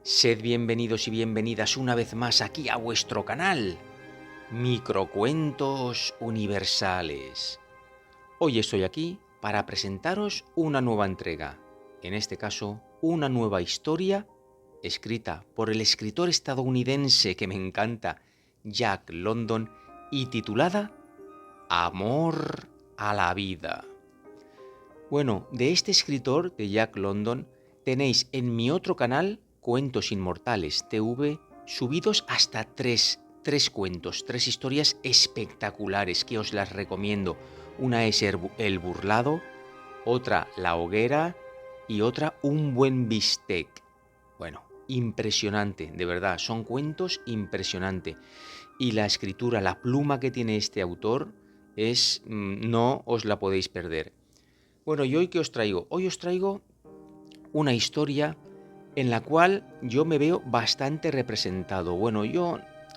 Sed bienvenidos y bienvenidas una vez más aquí a vuestro canal, Microcuentos Universales. Hoy estoy aquí para presentaros una nueva entrega, en este caso una nueva historia escrita por el escritor estadounidense que me encanta, Jack London, y titulada Amor a la vida. Bueno, de este escritor, de Jack London, tenéis en mi otro canal, Cuentos Inmortales TV, subidos hasta tres cuentos, tres historias espectaculares que os las recomiendo. Una es El burlado, otra La hoguera y otra Un buen bistec. Bueno, impresionante, de verdad, son cuentos impresionantes. Y la escritura, la pluma que tiene este autor no os la podéis perder. Bueno, ¿y hoy qué os traigo? Hoy os traigo una historia en la cual yo me veo bastante representado. Bueno,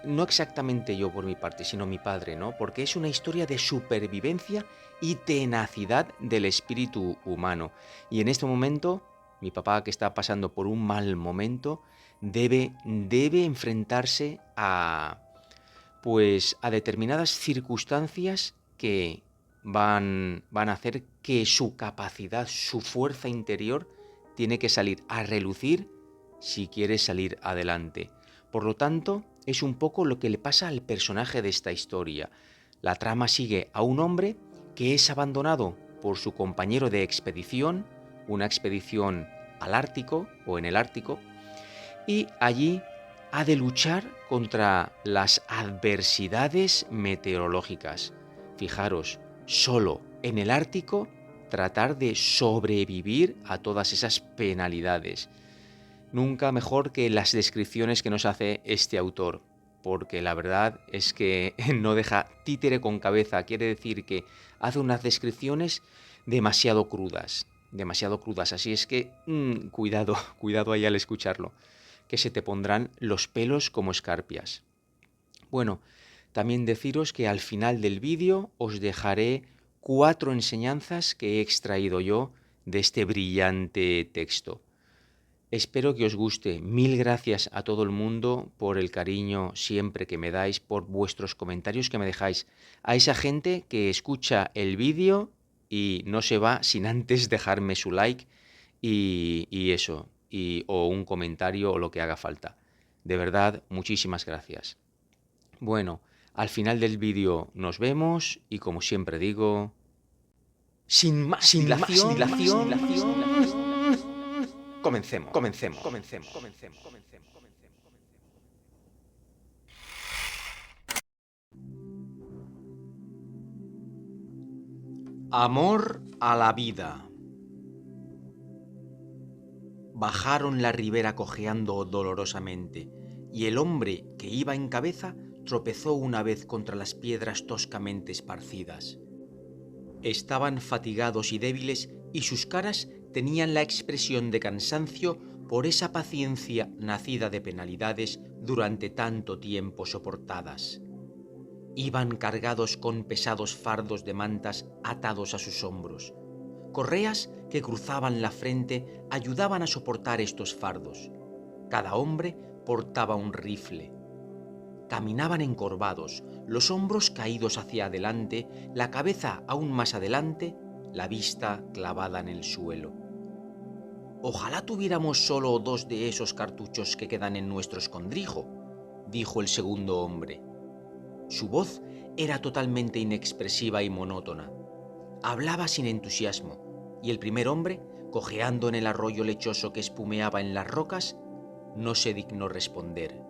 no exactamente yo por mi parte, sino mi padre, ¿no? Porque es una historia de supervivencia y tenacidad del espíritu humano. Y en este momento, mi papá, que está pasando por un mal momento, debe enfrentarse a determinadas circunstancias que van a hacer que su capacidad, su fuerza interior, tiene que salir a relucir si quiere salir adelante. Por lo tanto, es un poco lo que le pasa al personaje de esta historia. La trama sigue a un hombre que es abandonado por su compañero de expedición, una expedición al Ártico o en el Ártico, y allí ha de luchar contra las adversidades meteorológicas. Fijaros, solo en el Ártico tratar de sobrevivir a todas esas penalidades. Nunca mejor que las descripciones que nos hace este autor, porque la verdad es que no deja títere con cabeza. Quiere decir que hace unas descripciones demasiado crudas. Así es que cuidado ahí al escucharlo, que se te pondrán los pelos como escarpias. Bueno, también deciros que al final del vídeo os dejaré 4 enseñanzas que he extraído yo de este brillante texto. Espero que os guste. Mil gracias a todo el mundo por el cariño siempre que me dais, por vuestros comentarios que me dejáis. A esa gente que escucha el vídeo y no se va sin antes dejarme su like o un comentario o lo que haga falta. De verdad, muchísimas gracias. Bueno, al final del vídeo nos vemos y como siempre digo, sin más dilación, comencemos. Amor a la vida. Bajaron la ribera cojeando dolorosamente, y el hombre que iba en cabeza tropezó una vez contra las piedras toscamente esparcidas. Estaban fatigados y débiles, y sus caras tenían la expresión de cansancio por esa paciencia nacida de penalidades durante tanto tiempo soportadas. Iban cargados con pesados fardos de mantas atados a sus hombros. Correas que cruzaban la frente ayudaban a soportar estos fardos. Cada hombre portaba un rifle. Caminaban encorvados, los hombros caídos hacia adelante, la cabeza aún más adelante, la vista clavada en el suelo. «Ojalá tuviéramos solo 2 de esos cartuchos que quedan en nuestro escondrijo», dijo el segundo hombre. Su voz era totalmente inexpresiva y monótona. Hablaba sin entusiasmo, y el primer hombre, cojeando en el arroyo lechoso que espumeaba en las rocas, no se dignó responder.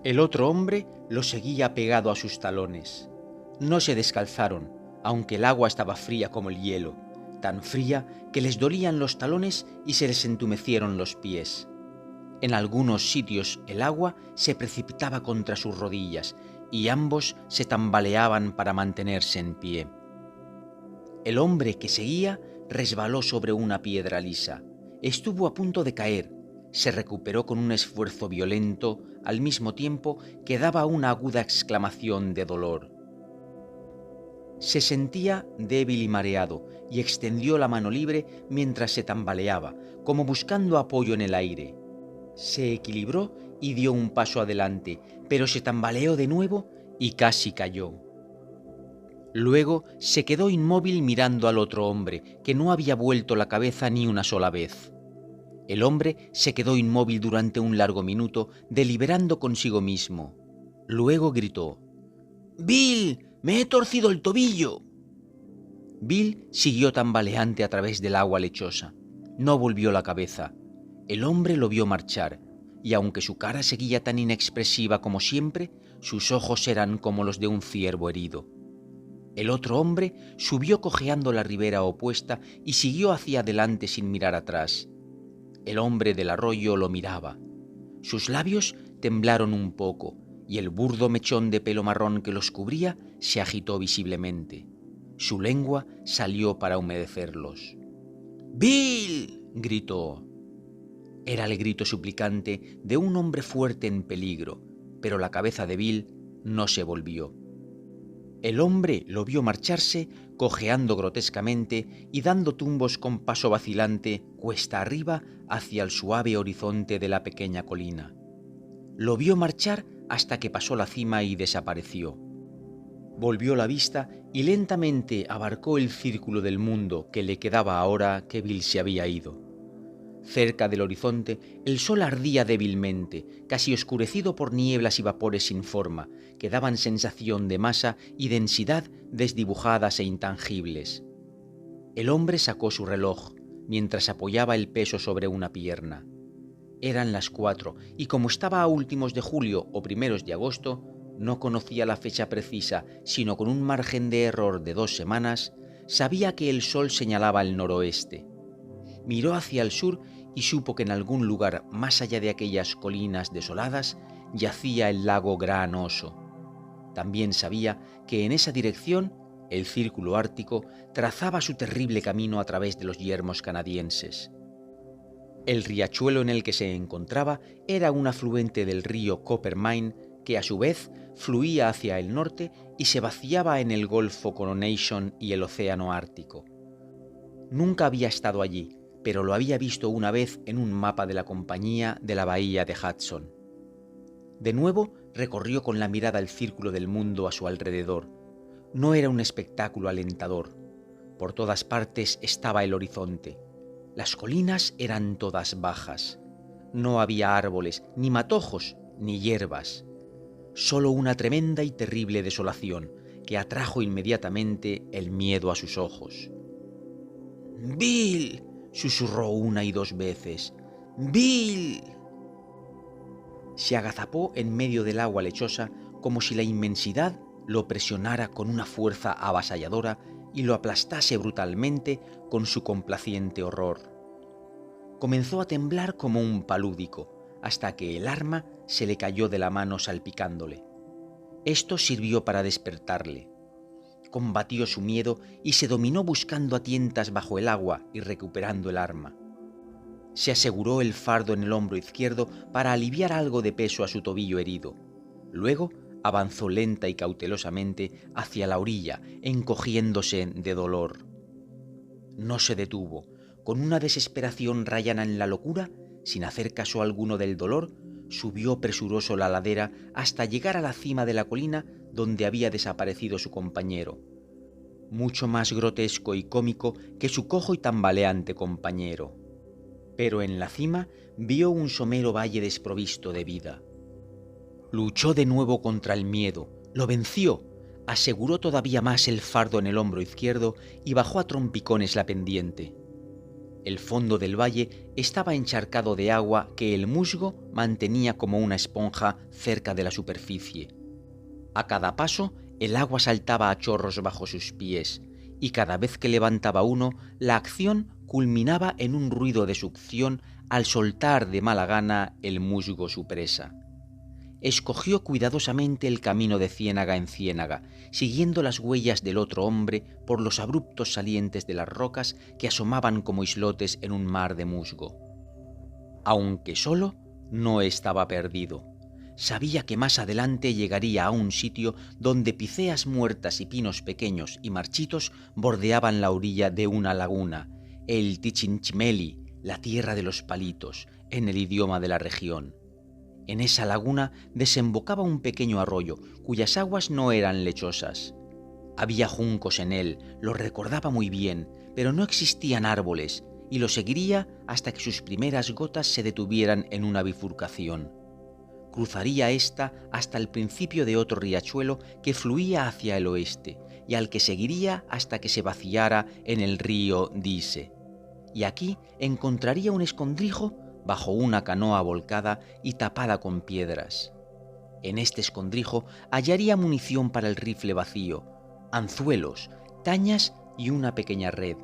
El otro hombre lo seguía pegado a sus talones. No se descalzaron, aunque el agua estaba fría como el hielo, tan fría que les dolían los talones y se les entumecieron los pies. En algunos sitios el agua se precipitaba contra sus rodillas y ambos se tambaleaban para mantenerse en pie. El hombre que seguía resbaló sobre una piedra lisa. Estuvo a punto de caer. Se recuperó con un esfuerzo violento, al mismo tiempo que daba una aguda exclamación de dolor. Se sentía débil y mareado, y extendió la mano libre mientras se tambaleaba, como buscando apoyo en el aire. Se equilibró y dio un paso adelante, pero se tambaleó de nuevo y casi cayó. Luego se quedó inmóvil mirando al otro hombre, que no había vuelto la cabeza ni una sola vez. El hombre se quedó inmóvil durante un largo minuto, deliberando consigo mismo. Luego gritó: «¡Bill! ¡Me he torcido el tobillo!». Bill siguió tambaleante a través del agua lechosa. No volvió la cabeza. El hombre lo vio marchar, y aunque su cara seguía tan inexpresiva como siempre, sus ojos eran como los de un ciervo herido. El otro hombre subió cojeando la ribera opuesta y siguió hacia adelante sin mirar atrás. El hombre del arroyo lo miraba. Sus labios temblaron un poco, y el burdo mechón de pelo marrón que los cubría se agitó visiblemente. Su lengua salió para humedecerlos. «¡Bill!», gritó. Era el grito suplicante de un hombre fuerte en peligro, pero la cabeza de Bill no se volvió. El hombre lo vio marcharse, cojeando grotescamente y dando tumbos con paso vacilante cuesta arriba hacia el suave horizonte de la pequeña colina. Lo vio marchar hasta que pasó la cima y desapareció. Volvió la vista y lentamente abarcó el círculo del mundo que le quedaba ahora que Bill se había ido. Cerca del horizonte el sol ardía débilmente, casi oscurecido por nieblas y vapores sin forma, que daban sensación de masa y densidad desdibujadas e intangibles. El hombre sacó su reloj, mientras apoyaba el peso sobre una pierna. Eran las 4, y como estaba a últimos de julio o primeros de agosto, no conocía la fecha precisa, sino con un margen de error de 2 semanas, sabía que el sol señalaba el noroeste. Miró hacia el sur y supo que en algún lugar más allá de aquellas colinas desoladas yacía el lago Gran Oso. También sabía que en esa dirección el círculo ártico trazaba su terrible camino a través de los yermos canadienses. El riachuelo en el que se encontraba era un afluente del río Coppermine que a su vez fluía hacia el norte y se vaciaba en el Golfo Coronation y el Océano Ártico. Nunca había estado allí, pero lo había visto una vez en un mapa de la compañía de la bahía de Hudson. De nuevo recorrió con la mirada el círculo del mundo a su alrededor. No era un espectáculo alentador. Por todas partes estaba el horizonte. Las colinas eran todas bajas. No había árboles, ni matojos, ni hierbas. Solo una tremenda y terrible desolación que atrajo inmediatamente el miedo a sus ojos. «¡Bill!», susurró una y 2 veces. «¡Bill!». Se agazapó en medio del agua lechosa como si la inmensidad lo presionara con una fuerza avasalladora y lo aplastase brutalmente con su complaciente horror. Comenzó a temblar como un palúdico, hasta que el arma se le cayó de la mano salpicándole. Esto sirvió para despertarle. Combatió su miedo y se dominó buscando a tientas bajo el agua y recuperando el arma. Se aseguró el fardo en el hombro izquierdo para aliviar algo de peso a su tobillo herido. Luego avanzó lenta y cautelosamente hacia la orilla, encogiéndose de dolor. No se detuvo. Con una desesperación rayana en la locura, sin hacer caso alguno del dolor, subió presuroso la ladera hasta llegar a la cima de la colina donde había desaparecido su compañero. Mucho más grotesco y cómico que su cojo y tambaleante compañero. Pero en la cima vio un somero valle desprovisto de vida. Luchó de nuevo contra el miedo, lo venció, aseguró todavía más el fardo en el hombro izquierdo y bajó a trompicones la pendiente. El fondo del valle estaba encharcado de agua que el musgo mantenía como una esponja cerca de la superficie. A cada paso, el agua saltaba a chorros bajo sus pies, y cada vez que levantaba uno, la acción culminaba en un ruido de succión al soltar de mala gana el musgo su presa. Escogió cuidadosamente el camino de ciénaga en ciénaga, siguiendo las huellas del otro hombre por los abruptos salientes de las rocas que asomaban como islotes en un mar de musgo. Aunque solo, no estaba perdido. Sabía que más adelante llegaría a un sitio donde picéas muertas y pinos pequeños y marchitos bordeaban la orilla de una laguna, el Tichinchimeli, la tierra de los palitos, en el idioma de la región. En esa laguna desembocaba un pequeño arroyo, cuyas aguas no eran lechosas. Había juncos en él, lo recordaba muy bien, pero no existían árboles, y lo seguiría hasta que sus primeras gotas se detuvieran en una bifurcación. Cruzaría ésta hasta el principio de otro riachuelo que fluía hacia el oeste, y al que seguiría hasta que se vaciara en el río Dise. Y aquí encontraría un escondrijo bajo una canoa volcada y tapada con piedras. En este escondrijo hallaría munición para el rifle vacío, anzuelos, tañas y una pequeña red,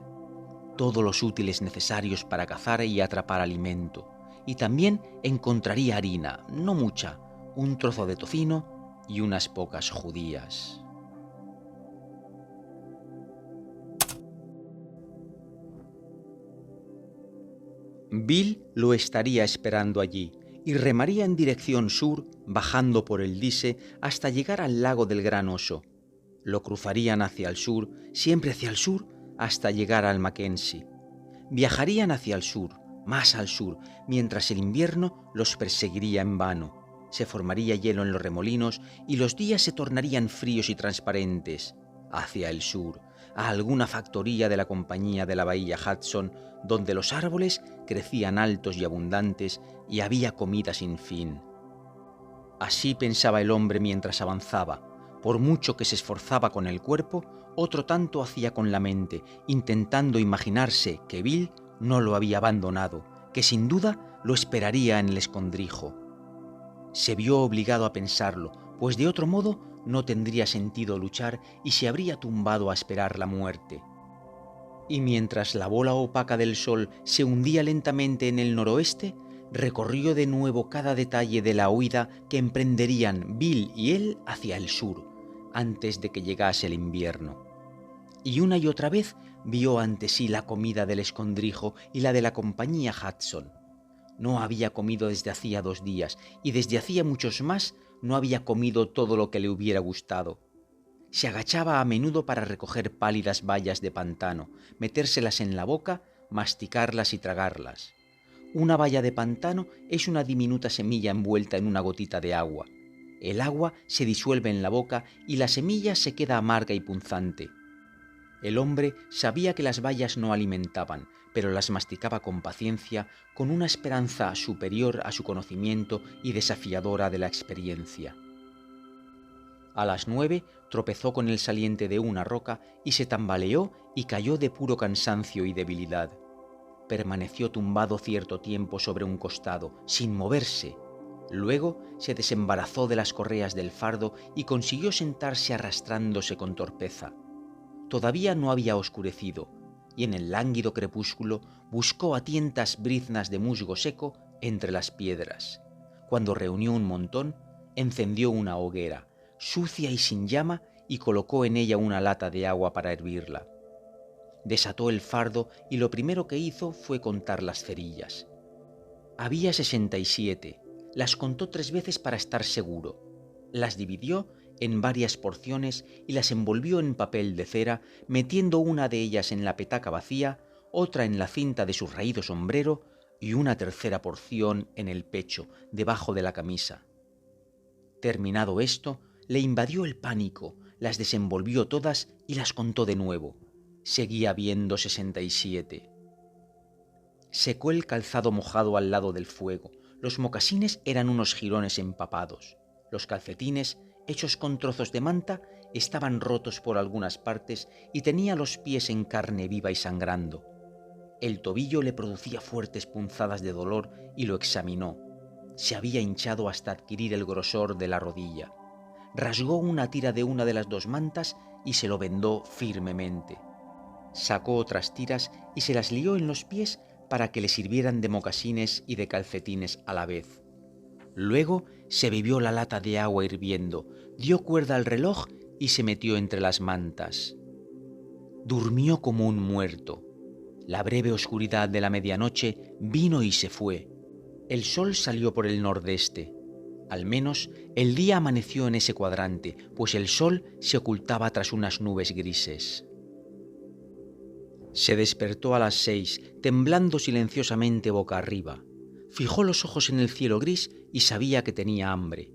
todos los útiles necesarios para cazar y atrapar alimento, y también encontraría harina, no mucha, un trozo de tocino y unas pocas judías. Bill lo estaría esperando allí y remaría en dirección sur, bajando por el Dise hasta llegar al lago del Gran Oso. Lo cruzarían hacia el sur, siempre hacia el sur, hasta llegar al Mackenzie. Viajarían hacia el sur, más al sur, mientras el invierno los perseguiría en vano. Se formaría hielo en los remolinos y los días se tornarían fríos y transparentes. Hacia el sur, a alguna factoría de la compañía de la bahía Hudson, donde los árboles crecían altos y abundantes y había comida sin fin. Así pensaba el hombre mientras avanzaba. Por mucho que se esforzaba con el cuerpo, otro tanto hacía con la mente, intentando imaginarse que Bill no lo había abandonado, que sin duda lo esperaría en el escondrijo. Se vio obligado a pensarlo, pues de otro modo no tendría sentido luchar y se habría tumbado a esperar la muerte. Y mientras la bola opaca del sol se hundía lentamente en el noroeste, recorrió de nuevo cada detalle de la huida que emprenderían Bill y él hacia el sur, antes de que llegase el invierno. Y una y otra vez vio ante sí la comida del escondrijo y la de la compañía Hudson. No había comido desde hacía 2 días, y desde hacía muchos más no había comido todo lo que le hubiera gustado. Se agachaba a menudo para recoger pálidas bayas de pantano, metérselas en la boca, masticarlas y tragarlas. Una baya de pantano es una diminuta semilla envuelta en una gotita de agua. El agua se disuelve en la boca y la semilla se queda amarga y punzante. El hombre sabía que las bayas no alimentaban, pero las masticaba con paciencia, con una esperanza superior a su conocimiento y desafiadora de la experiencia. A las 9 tropezó con el saliente de una roca y se tambaleó y cayó de puro cansancio y debilidad. Permaneció tumbado cierto tiempo sobre un costado, sin moverse. Luego se desembarazó de las correas del fardo y consiguió sentarse arrastrándose con torpeza. Todavía no había oscurecido, y en el lánguido crepúsculo buscó a tientas briznas de musgo seco entre las piedras. Cuando reunió un montón, encendió una hoguera, sucia y sin llama, y colocó en ella una lata de agua para hervirla. Desató el fardo y lo primero que hizo fue contar las cerillas. Había 67, las contó 3 veces para estar seguro. Las dividió en varias porciones y las envolvió en papel de cera, metiendo una de ellas en la petaca vacía, otra en la cinta de su raído sombrero y una tercera porción en el pecho, debajo de la camisa. Terminado esto, le invadió el pánico, las desenvolvió todas y las contó de nuevo. Seguía habiendo 67. Secó el calzado mojado al lado del fuego. Los mocasines eran unos jirones empapados. Los calcetines, hechos con trozos de manta, estaban rotos por algunas partes y tenía los pies en carne viva y sangrando. El tobillo le producía fuertes punzadas de dolor y lo examinó. Se había hinchado hasta adquirir el grosor de la rodilla. Rasgó una tira de una de las 2 mantas y se lo vendó firmemente. Sacó otras tiras y se las lió en los pies para que le sirvieran de mocasines y de calcetines a la vez. Luego se bebió la lata de agua hirviendo, dio cuerda al reloj y se metió entre las mantas. Durmió como un muerto. La breve oscuridad de la medianoche vino y se fue. El sol salió por el nordeste. Al menos el día amaneció en ese cuadrante, pues el sol se ocultaba tras unas nubes grises. Se despertó a las 6, temblando silenciosamente boca arriba. Fijó los ojos en el cielo gris y sabía que tenía hambre.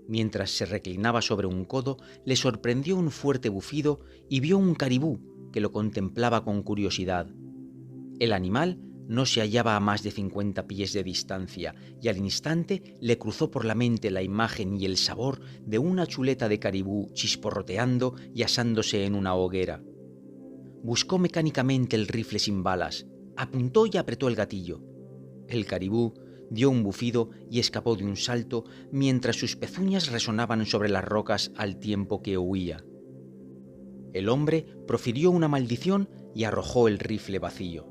Mientras se reclinaba sobre un codo, le sorprendió un fuerte bufido y vio un caribú que lo contemplaba con curiosidad. El animal no se hallaba a más de 50 pies de distancia y al instante le cruzó por la mente la imagen y el sabor de una chuleta de caribú chisporroteando y asándose en una hoguera. Buscó mecánicamente el rifle sin balas, apuntó y apretó el gatillo. El caribú dio un bufido y escapó de un salto mientras sus pezuñas resonaban sobre las rocas al tiempo que huía. El hombre profirió una maldición y arrojó el rifle vacío.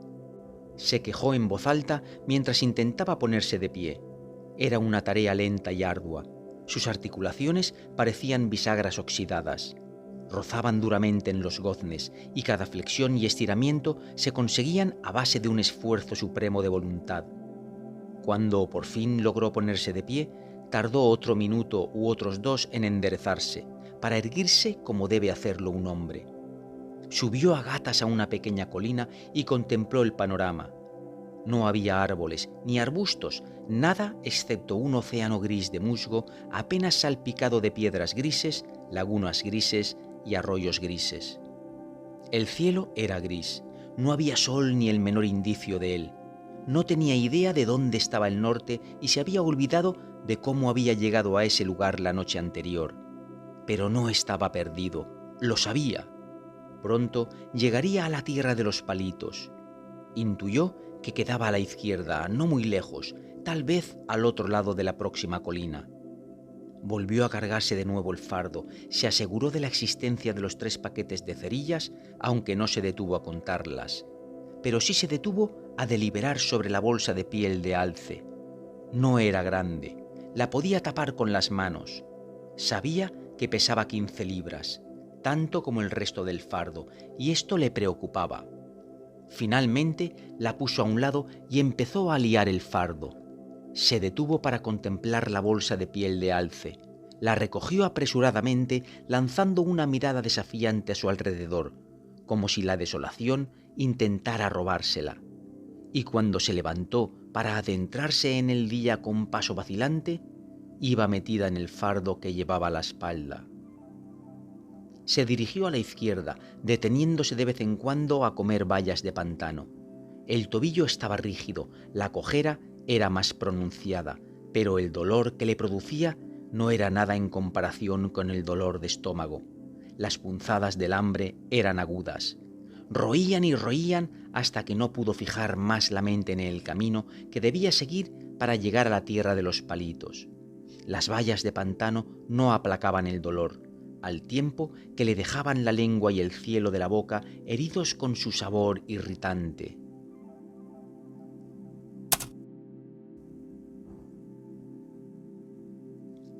Se quejó en voz alta mientras intentaba ponerse de pie. Era una tarea lenta y ardua. Sus articulaciones parecían bisagras oxidadas. Rozaban duramente en los goznes y cada flexión y estiramiento se conseguían a base de un esfuerzo supremo de voluntad. Cuando por fin logró ponerse de pie, tardó otro minuto u otros 2 en enderezarse, para erguirse como debe hacerlo un hombre. Subió a gatas a una pequeña colina y contempló el panorama. No había árboles ni arbustos, nada excepto un océano gris de musgo apenas salpicado de piedras grises, lagunas grises y arroyos grises. El cielo era gris, no había sol ni el menor indicio de él. No tenía idea de dónde estaba el norte y se había olvidado de cómo había llegado a ese lugar la noche anterior. Pero no estaba perdido, lo sabía. Pronto llegaría a la tierra de los palitos. Intuyó que quedaba a la izquierda, no muy lejos, tal vez al otro lado de la próxima colina. Volvió a cargarse de nuevo el fardo, se aseguró de la existencia de los 3 paquetes de cerillas, aunque no se detuvo a contarlas. Pero sí se detuvo a deliberar sobre la bolsa de piel de alce. No era grande, la podía tapar con las manos. Sabía que pesaba 15 libras, tanto como el resto del fardo, y esto le preocupaba. Finalmente la puso a un lado y empezó a liar el fardo. Se detuvo para contemplar la bolsa de piel de alce. La recogió apresuradamente, lanzando una mirada desafiante a su alrededor, como si la desolación intentara robársela. Y cuando se levantó para adentrarse en el día con paso vacilante, iba metida en el fardo que llevaba a la espalda. Se dirigió a la izquierda, deteniéndose de vez en cuando a comer bayas de pantano. El tobillo estaba rígido, la cojera era más pronunciada, pero el dolor que le producía no era nada en comparación con el dolor de estómago. Las punzadas del hambre eran agudas. Roían y roían hasta que no pudo fijar más la mente en el camino que debía seguir para llegar a la tierra de los palitos. Las bayas de pantano no aplacaban el dolor, al tiempo que le dejaban la lengua y el cielo de la boca heridos con su sabor irritante.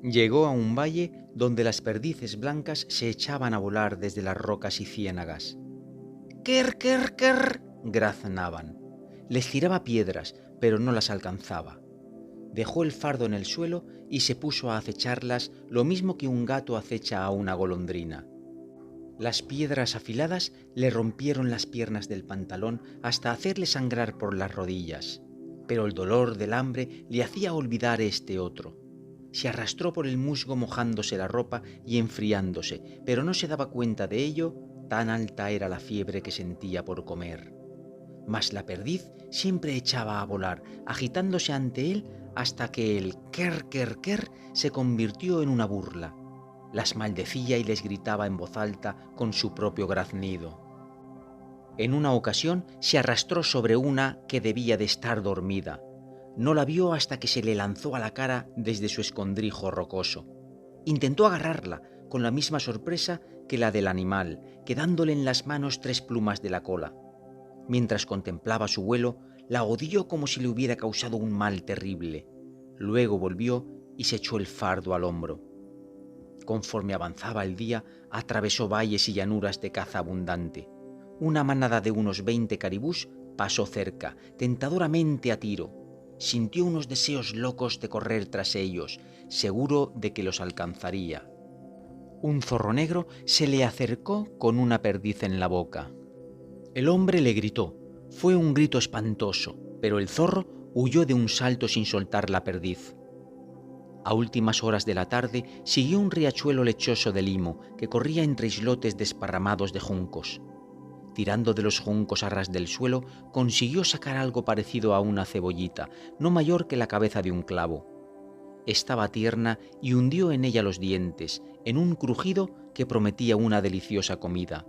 Llegó a un valle donde las perdices blancas se echaban a volar desde las rocas y ciénagas. ¡Quer, quer, quer! Graznaban. Les tiraba piedras, pero no las alcanzaba. Dejó el fardo en el suelo y se puso a acecharlas lo mismo que un gato acecha a una golondrina. Las piedras afiladas le rompieron las piernas del pantalón hasta hacerle sangrar por las rodillas, pero el dolor del hambre le hacía olvidar este otro. Se arrastró por el musgo mojándose la ropa y enfriándose, pero no se daba cuenta de ello, tan alta era la fiebre que sentía por comer. Mas la perdiz siempre echaba a volar, agitándose ante él hasta que el quer, quer, quer se convirtió en una burla. Las maldecía y les gritaba en voz alta con su propio graznido. En una ocasión se arrastró sobre una que debía de estar dormida. No la vio hasta que se le lanzó a la cara desde su escondrijo rocoso. Intentó agarrarla, con la misma sorpresa que la del animal, quedándole en las manos 3 plumas de la cola. Mientras contemplaba su vuelo, la odió como si le hubiera causado un mal terrible. Luego volvió y se echó el fardo al hombro. Conforme avanzaba el día, atravesó valles y llanuras de caza abundante. Una manada de unos 20 caribús pasó cerca, tentadoramente a tiro. Sintió unos deseos locos de correr tras ellos, seguro de que los alcanzaría. Un zorro negro se le acercó con una perdiz en la boca. El hombre le gritó. Fue un grito espantoso, pero el zorro huyó de un salto sin soltar la perdiz. A últimas horas de la tarde siguió un riachuelo lechoso de limo que corría entre islotes desparramados de juncos. Tirando de los juncos a ras del suelo, consiguió sacar algo parecido a una cebollita, no mayor que la cabeza de un clavo. Estaba tierna y hundió en ella los dientes, en un crujido que prometía una deliciosa comida.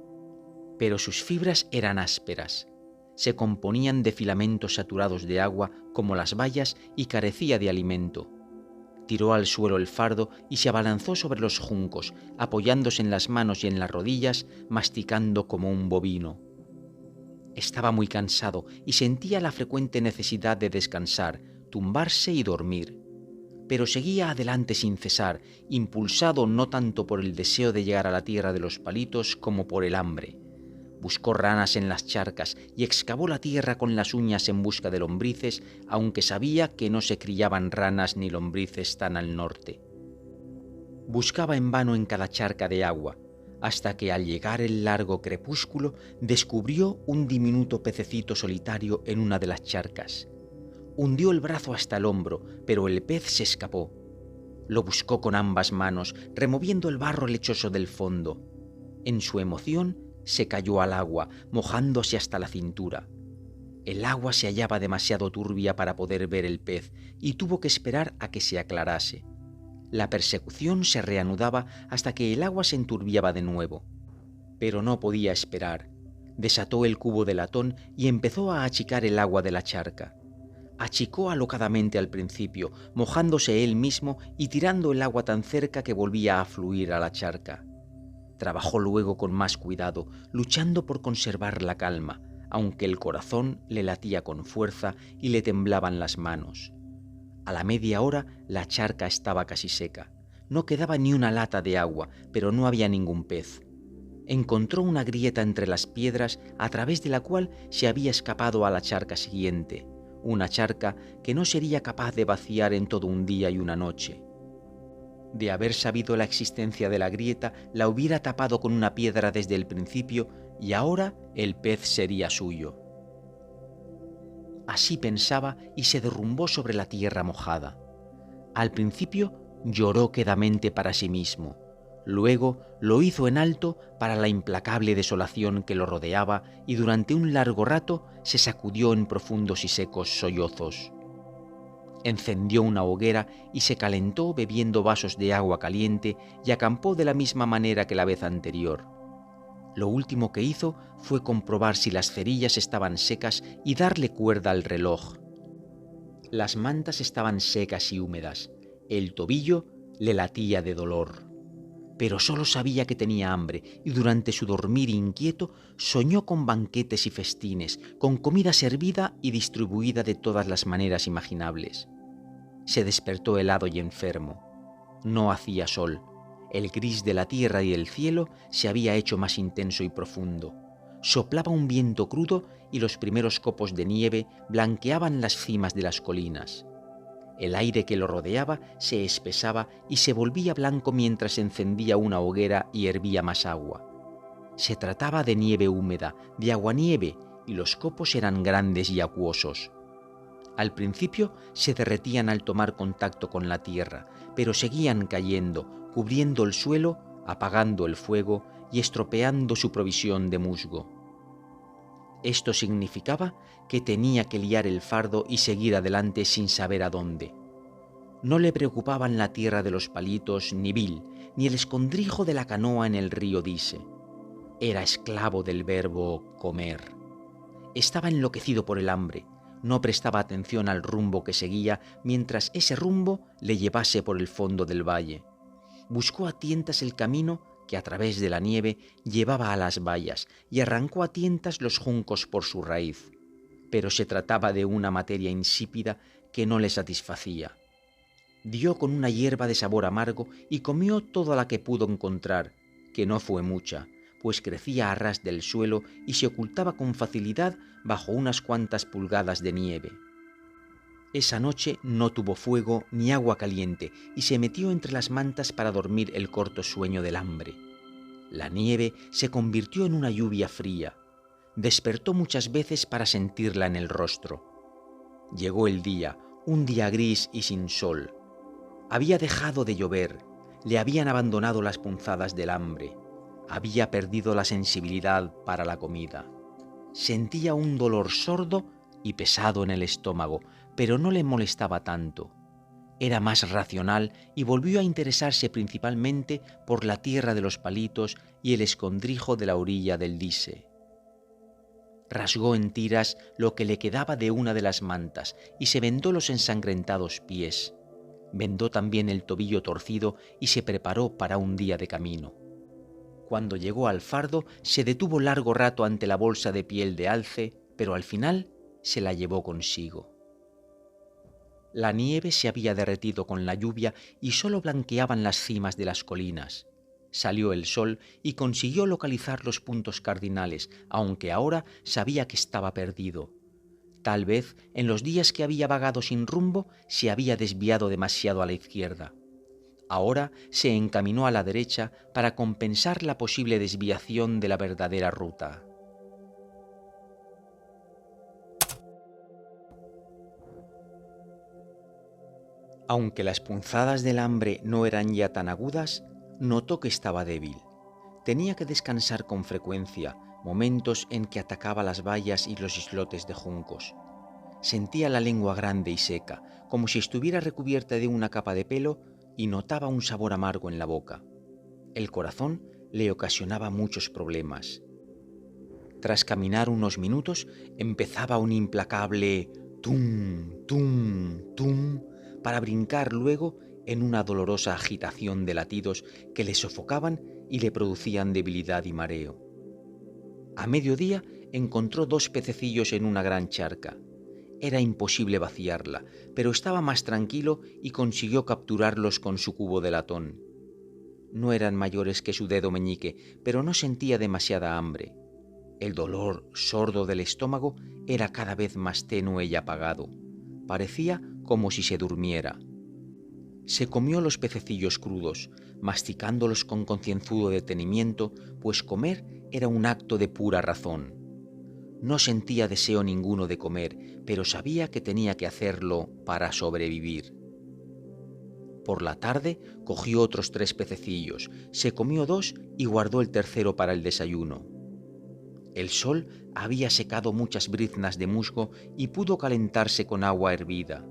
Pero sus fibras eran ásperas. Se componían de filamentos saturados de agua como las bayas y carecía de alimento. Tiró al suelo el fardo y se abalanzó sobre los juncos, apoyándose en las manos y en las rodillas, masticando como un bovino. Estaba muy cansado y sentía la frecuente necesidad de descansar, tumbarse y dormir. Pero seguía adelante sin cesar, impulsado no tanto por el deseo de llegar a la tierra de los palitos como por el hambre. Buscó ranas en las charcas y excavó la tierra con las uñas en busca de lombrices, aunque sabía que no se criaban ranas ni lombrices tan al norte. Buscaba en vano en cada charca de agua, hasta que al llegar el largo crepúsculo descubrió un diminuto pececito solitario en una de las charcas. Hundió el brazo hasta el hombro, pero el pez se escapó. Lo buscó con ambas manos, removiendo el barro lechoso del fondo. En su emoción, se cayó al agua, mojándose hasta la cintura. El agua se hallaba demasiado turbia para poder ver el pez y tuvo que esperar a que se aclarase. La persecución se reanudaba hasta que el agua se enturbiaba de nuevo. Pero no podía esperar. Desató el cubo de latón y empezó a achicar el agua de la charca. Achicó alocadamente al principio, mojándose él mismo y tirando el agua tan cerca que volvía a fluir a la charca. Trabajó luego con más cuidado, luchando por conservar la calma, aunque el corazón le latía con fuerza y le temblaban las manos. A la media hora la charca estaba casi seca. No quedaba ni una lata de agua, pero no había ningún pez. Encontró una grieta entre las piedras a través de la cual se había escapado a la charca siguiente, una charca que no sería capaz de vaciar en todo un día y una noche. De haber sabido la existencia de la grieta, la hubiera tapado con una piedra desde el principio y ahora el pez sería suyo. Así pensaba y se derrumbó sobre la tierra mojada. Al principio lloró quedamente para sí mismo. Luego lo hizo en alto para la implacable desolación que lo rodeaba y durante un largo rato se sacudió en profundos y secos sollozos. Encendió una hoguera y se calentó bebiendo vasos de agua caliente y acampó de la misma manera que la vez anterior. Lo último que hizo fue comprobar si las cerillas estaban secas y darle cuerda al reloj. Las mantas estaban secas y húmedas. El tobillo le latía de dolor. Pero solo sabía que tenía hambre y durante su dormir inquieto soñó con banquetes y festines, con comida servida y distribuida de todas las maneras imaginables. Se despertó helado y enfermo. No hacía sol. El gris de la tierra y el cielo se había hecho más intenso y profundo. Soplaba un viento crudo y los primeros copos de nieve blanqueaban las cimas de las colinas. El aire que lo rodeaba se espesaba y se volvía blanco mientras encendía una hoguera y hervía más agua. Se trataba de nieve húmeda, de aguanieve, y los copos eran grandes y acuosos. Al principio se derretían al tomar contacto con la tierra, pero seguían cayendo, cubriendo el suelo, apagando el fuego y estropeando su provisión de musgo. Esto significaba que tenía que liar el fardo y seguir adelante sin saber a dónde. No le preocupaban la tierra de los palitos, ni Bill, ni el escondrijo de la canoa en el río Dise. Era esclavo del verbo comer. Estaba enloquecido por el hambre. No prestaba atención al rumbo que seguía mientras ese rumbo le llevase por el fondo del valle. Buscó a tientas el camino que a través de la nieve llevaba a las bayas y arrancó a tientas los juncos por su raíz. Pero se trataba de una materia insípida que no le satisfacía. Dio con una hierba de sabor amargo y comió toda la que pudo encontrar, que no fue mucha, pues crecía a ras del suelo y se ocultaba con facilidad bajo unas cuantas pulgadas de nieve. Esa noche no tuvo fuego ni agua caliente y se metió entre las mantas para dormir el corto sueño del hambre. La nieve se convirtió en una lluvia fría. Despertó muchas veces para sentirla en el rostro. Llegó el día, un día gris y sin sol. Había dejado de llover, le habían abandonado las punzadas del hambre, había perdido la sensibilidad para la comida. Sentía un dolor sordo y pesado en el estómago, pero no le molestaba tanto. Era más racional y volvió a interesarse principalmente por la tierra de los palitos y el escondrijo de la orilla del Dise. Rasgó en tiras lo que le quedaba de una de las mantas y se vendó los ensangrentados pies. Vendó también el tobillo torcido y se preparó para un día de camino. Cuando llegó al fardo, se detuvo largo rato ante la bolsa de piel de alce, pero al final se la llevó consigo. La nieve se había derretido con la lluvia y solo blanqueaban las cimas de las colinas. Salió el sol y consiguió localizar los puntos cardinales, aunque ahora sabía que estaba perdido. Tal vez, en los días que había vagado sin rumbo, se había desviado demasiado a la izquierda. Ahora se encaminó a la derecha para compensar la posible desviación de la verdadera ruta. Aunque las punzadas del hambre no eran ya tan agudas, notó que estaba débil. Tenía que descansar con frecuencia, momentos en que atacaba las bayas y los islotes de juncos. Sentía la lengua grande y seca, como si estuviera recubierta de una capa de pelo, y notaba un sabor amargo en la boca. El corazón le ocasionaba muchos problemas. Tras caminar unos minutos, empezaba un implacable tum, tum, tum, para brincar luego en una dolorosa agitación de latidos que le sofocaban y le producían debilidad y mareo. A mediodía encontró 2 pececillos en una gran charca. Era imposible vaciarla, pero estaba más tranquilo y consiguió capturarlos con su cubo de latón. No eran mayores que su dedo meñique, pero no sentía demasiada hambre. El dolor sordo del estómago era cada vez más tenue y apagado. Parecía como si se durmiera. Se comió los pececillos crudos, masticándolos con concienzudo detenimiento, pues comer era un acto de pura razón. No sentía deseo ninguno de comer, pero sabía que tenía que hacerlo para sobrevivir. Por la tarde cogió otros 3 pececillos, se comió 2 y guardó el tercero para el desayuno. El sol había secado muchas briznas de musgo y pudo calentarse con agua hervida.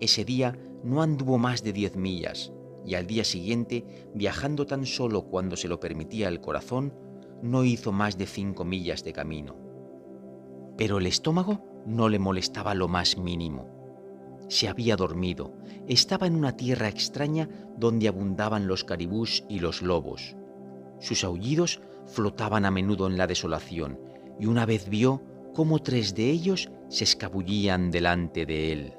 Ese día no anduvo más de 10 millas, y al día siguiente, viajando tan solo cuando se lo permitía el corazón, no hizo más de 5 millas de camino. Pero el estómago no le molestaba lo más mínimo. Se había dormido, estaba en una tierra extraña donde abundaban los caribús y los lobos. Sus aullidos flotaban a menudo en la desolación, y una vez vio cómo 3 de ellos se escabullían delante de él.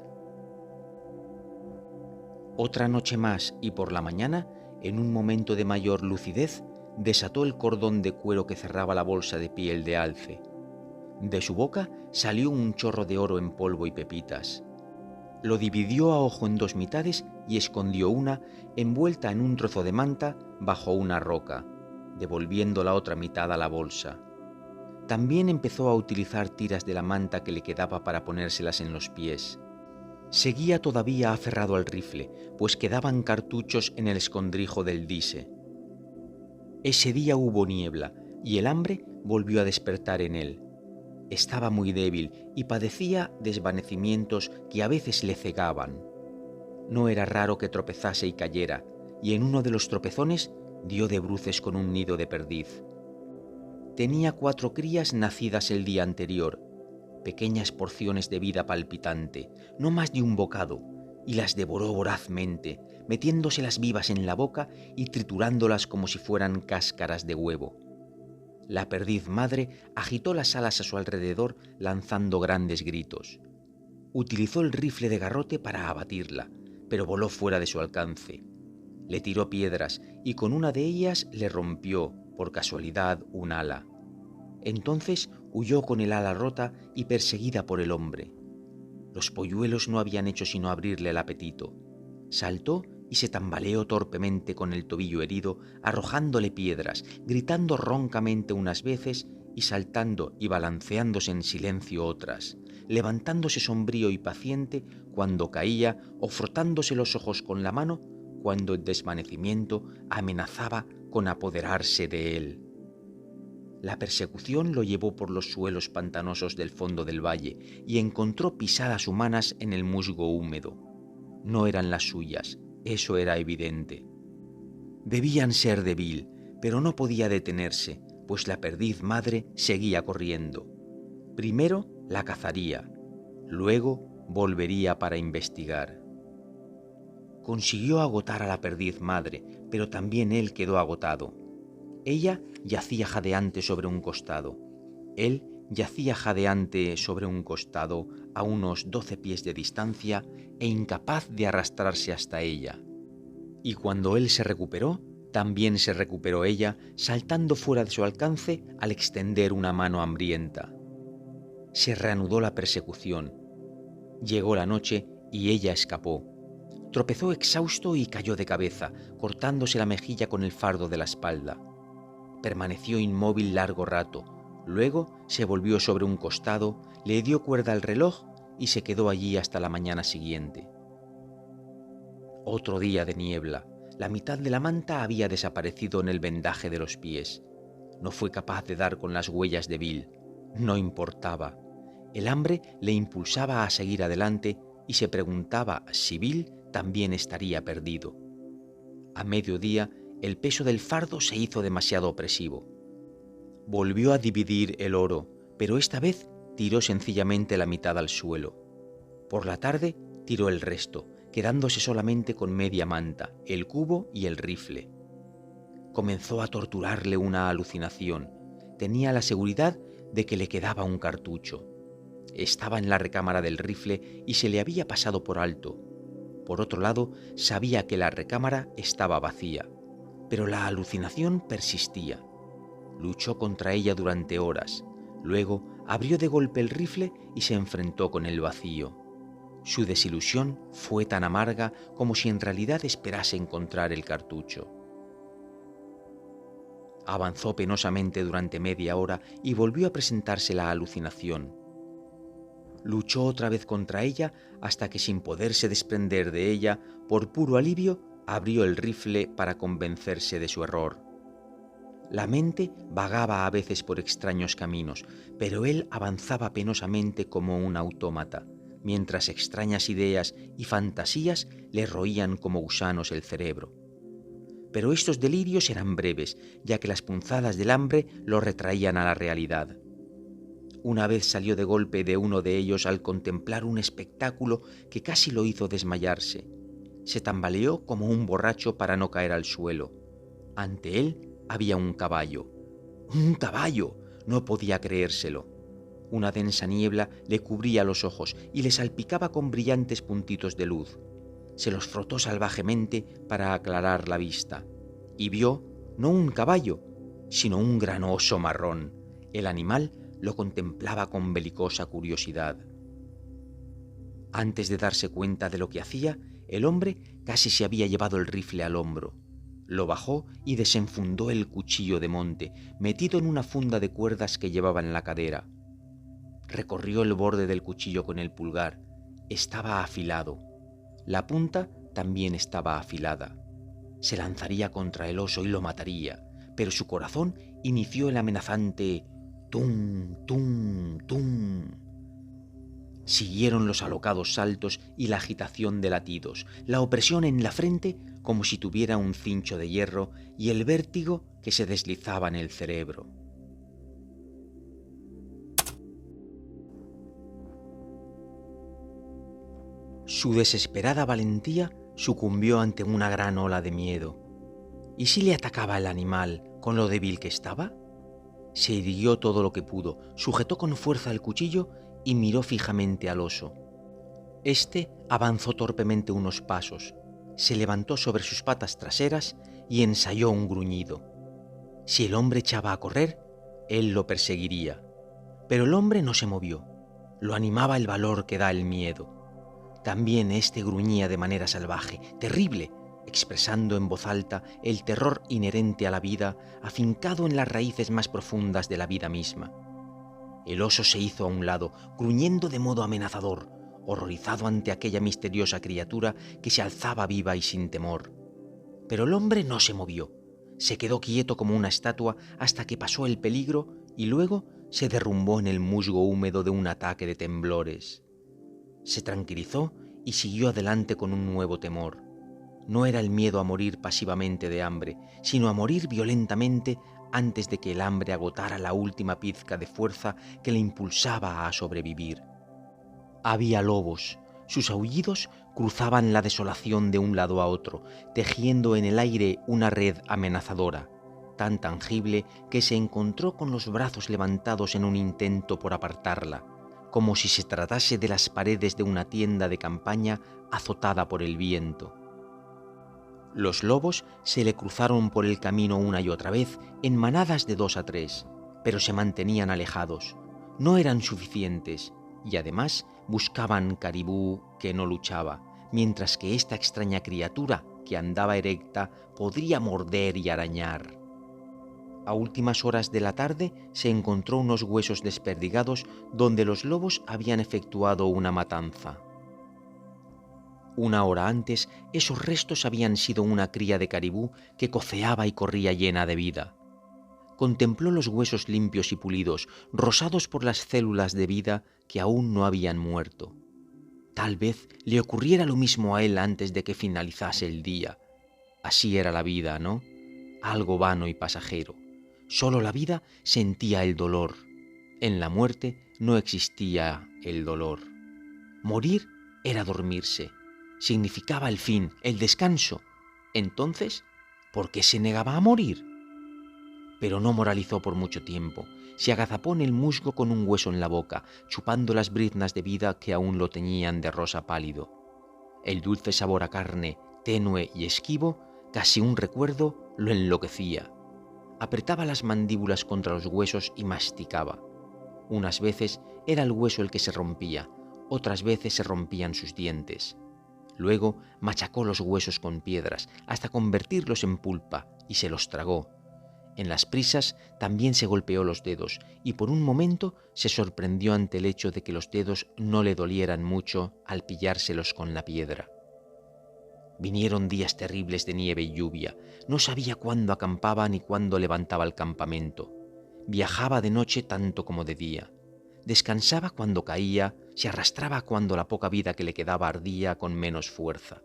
Otra noche más y por la mañana, en un momento de mayor lucidez, desató el cordón de cuero que cerraba la bolsa de piel de alce. De su boca salió un chorro de oro en polvo y pepitas. Lo dividió a ojo en 2 mitades y escondió una, envuelta en un trozo de manta, bajo una roca, devolviendo la otra mitad a la bolsa. También empezó a utilizar tiras de la manta que le quedaba para ponérselas en los pies. Seguía todavía aferrado al rifle, pues quedaban cartuchos en el escondrijo del Dise. Ese día hubo niebla y el hambre volvió a despertar en él. Estaba muy débil y padecía desvanecimientos que a veces le cegaban. No era raro que tropezase y cayera, y en uno de los tropezones dio de bruces con un nido de perdiz. Tenía 4 crías nacidas el día anterior, pequeñas porciones de vida palpitante, no más de un bocado, y las devoró vorazmente, metiéndoselas vivas en la boca y triturándolas como si fueran cáscaras de huevo. La perdiz madre agitó las alas a su alrededor lanzando grandes gritos. Utilizó el rifle de garrote para abatirla, pero voló fuera de su alcance. Le tiró piedras y con una de ellas le rompió, por casualidad, un ala. Entonces huyó con el ala rota y perseguida por el hombre. Los polluelos no habían hecho sino abrirle el apetito. Saltó y se tambaleó torpemente con el tobillo herido, arrojándole piedras, gritando roncamente unas veces y saltando y balanceándose en silencio otras, levantándose sombrío y paciente cuando caía o frotándose los ojos con la mano cuando el desvanecimiento amenazaba con apoderarse de él. La persecución lo llevó por los suelos pantanosos del fondo del valle y encontró pisadas humanas en el musgo húmedo. No eran las suyas, eso era evidente. Debían ser de Bill, pero no podía detenerse, pues la perdiz madre seguía corriendo. Primero la cazaría, luego volvería para investigar. Consiguió agotar a la perdiz madre, pero también él quedó agotado. Ella yacía jadeante sobre un costado. Él yacía jadeante sobre un costado a unos 12 pies de distancia e incapaz de arrastrarse hasta ella. Y cuando él se recuperó, también se recuperó ella, saltando fuera de su alcance al extender una mano hambrienta. Se reanudó la persecución. Llegó la noche y ella escapó. Tropezó exhausto y cayó de cabeza, cortándose la mejilla con el fardo de la espalda. Permaneció inmóvil largo rato, luego se volvió sobre un costado, le dio cuerda al reloj y se quedó allí hasta la mañana siguiente. Otro día de niebla. La mitad de la manta había desaparecido en el vendaje de los pies. No fue capaz de dar con las huellas de Bill. No importaba. El hambre le impulsaba a seguir adelante y se preguntaba si Bill también estaría perdido. A mediodía, el peso del fardo se hizo demasiado opresivo. Volvió a dividir el oro, pero esta vez tiró sencillamente la mitad al suelo. Por la tarde tiró el resto, quedándose solamente con media manta, el cubo y el rifle. Comenzó a torturarle una alucinación. Tenía la seguridad de que le quedaba un cartucho. Estaba en la recámara del rifle y se le había pasado por alto. Por otro lado, sabía que la recámara estaba vacía, pero la alucinación persistía. Luchó contra ella durante horas. Luego abrió de golpe el rifle y se enfrentó con el vacío. Su desilusión fue tan amarga como si en realidad esperase encontrar el cartucho. Avanzó penosamente durante media hora y volvió a presentarse la alucinación. Luchó otra vez contra ella hasta que, sin poderse desprender de ella, por puro alivio, abrió el rifle para convencerse de su error. La mente vagaba a veces por extraños caminos, pero él avanzaba penosamente como un autómata, mientras extrañas ideas y fantasías le roían como gusanos el cerebro. Pero estos delirios eran breves, ya que las punzadas del hambre lo retraían a la realidad. Una vez salió de golpe de uno de ellos al contemplar un espectáculo que casi lo hizo desmayarse. Se tambaleó como un borracho para no caer al suelo. Ante él había un caballo. ¡Un caballo! No podía creérselo. Una densa niebla le cubría los ojos y le salpicaba con brillantes puntitos de luz. Se los frotó salvajemente para aclarar la vista, y vio no un caballo, sino un gran oso marrón. El animal lo contemplaba con belicosa curiosidad. Antes de darse cuenta de lo que hacía, el hombre casi se había llevado el rifle al hombro. Lo bajó y desenfundó el cuchillo de monte, metido en una funda de cuerdas que llevaba en la cadera. Recorrió el borde del cuchillo con el pulgar. Estaba afilado. La punta también estaba afilada. Se lanzaría contra el oso y lo mataría, pero su corazón inició el amenazante tum, tum, tum. Siguieron los alocados saltos y la agitación de latidos, la opresión en la frente como si tuviera un cincho de hierro y el vértigo que se deslizaba en el cerebro. Su desesperada valentía sucumbió ante una gran ola de miedo. ¿Y si le atacaba el animal con lo débil que estaba? Se irguió todo lo que pudo, sujetó con fuerza el cuchillo y miró fijamente al oso. Este avanzó torpemente unos pasos, se levantó sobre sus patas traseras y ensayó un gruñido. Si el hombre echaba a correr, él lo perseguiría. Pero el hombre no se movió. Lo animaba el valor que da el miedo. También este gruñía de manera salvaje, terrible, expresando en voz alta el terror inherente a la vida, afincado en las raíces más profundas de la vida misma. El oso se hizo a un lado, gruñendo de modo amenazador, horrorizado ante aquella misteriosa criatura que se alzaba viva y sin temor. Pero el hombre no se movió, se quedó quieto como una estatua hasta que pasó el peligro y luego se derrumbó en el musgo húmedo de un ataque de temblores. Se tranquilizó y siguió adelante con un nuevo temor. No era el miedo a morir pasivamente de hambre, sino a morir violentamente antes de que el hambre agotara la última pizca de fuerza que le impulsaba a sobrevivir. Había lobos. Sus aullidos cruzaban la desolación de un lado a otro, tejiendo en el aire una red amenazadora, tan tangible que se encontró con los brazos levantados en un intento por apartarla, como si se tratase de las paredes de una tienda de campaña azotada por el viento. Los lobos se le cruzaron por el camino una y otra vez en manadas de 2 a 3, pero se mantenían alejados. No eran suficientes y además buscaban caribú que no luchaba, mientras que esta extraña criatura que andaba erecta podría morder y arañar. A últimas horas de la tarde se encontró unos huesos desperdigados donde los lobos habían efectuado una matanza. Una hora antes, esos restos habían sido una cría de caribú que coceaba y corría llena de vida. Contempló los huesos limpios y pulidos, rosados por las células de vida que aún no habían muerto. Tal vez le ocurriera lo mismo a él antes de que finalizase el día. Así era la vida, ¿no? Algo vano y pasajero. Solo la vida sentía el dolor. En la muerte no existía el dolor. Morir era dormirse. Significaba el fin, el descanso. Entonces, ¿por qué se negaba a morir? Pero no moralizó por mucho tiempo. Se agazapó en el musgo con un hueso en la boca, chupando las briznas de vida que aún lo teñían de rosa pálido. El dulce sabor a carne, tenue y esquivo, casi un recuerdo, lo enloquecía. Apretaba las mandíbulas contra los huesos y masticaba. Unas veces era el hueso el que se rompía, otras veces se rompían sus dientes. Luego machacó los huesos con piedras hasta convertirlos en pulpa y se los tragó. En las prisas también se golpeó los dedos y por un momento se sorprendió ante el hecho de que los dedos no le dolieran mucho al pillárselos con la piedra. Vinieron días terribles de nieve y lluvia. No sabía cuándo acampaba ni cuándo levantaba el campamento. Viajaba de noche tanto como de día. Descansaba cuando caía, se arrastraba cuando la poca vida que le quedaba ardía con menos fuerza.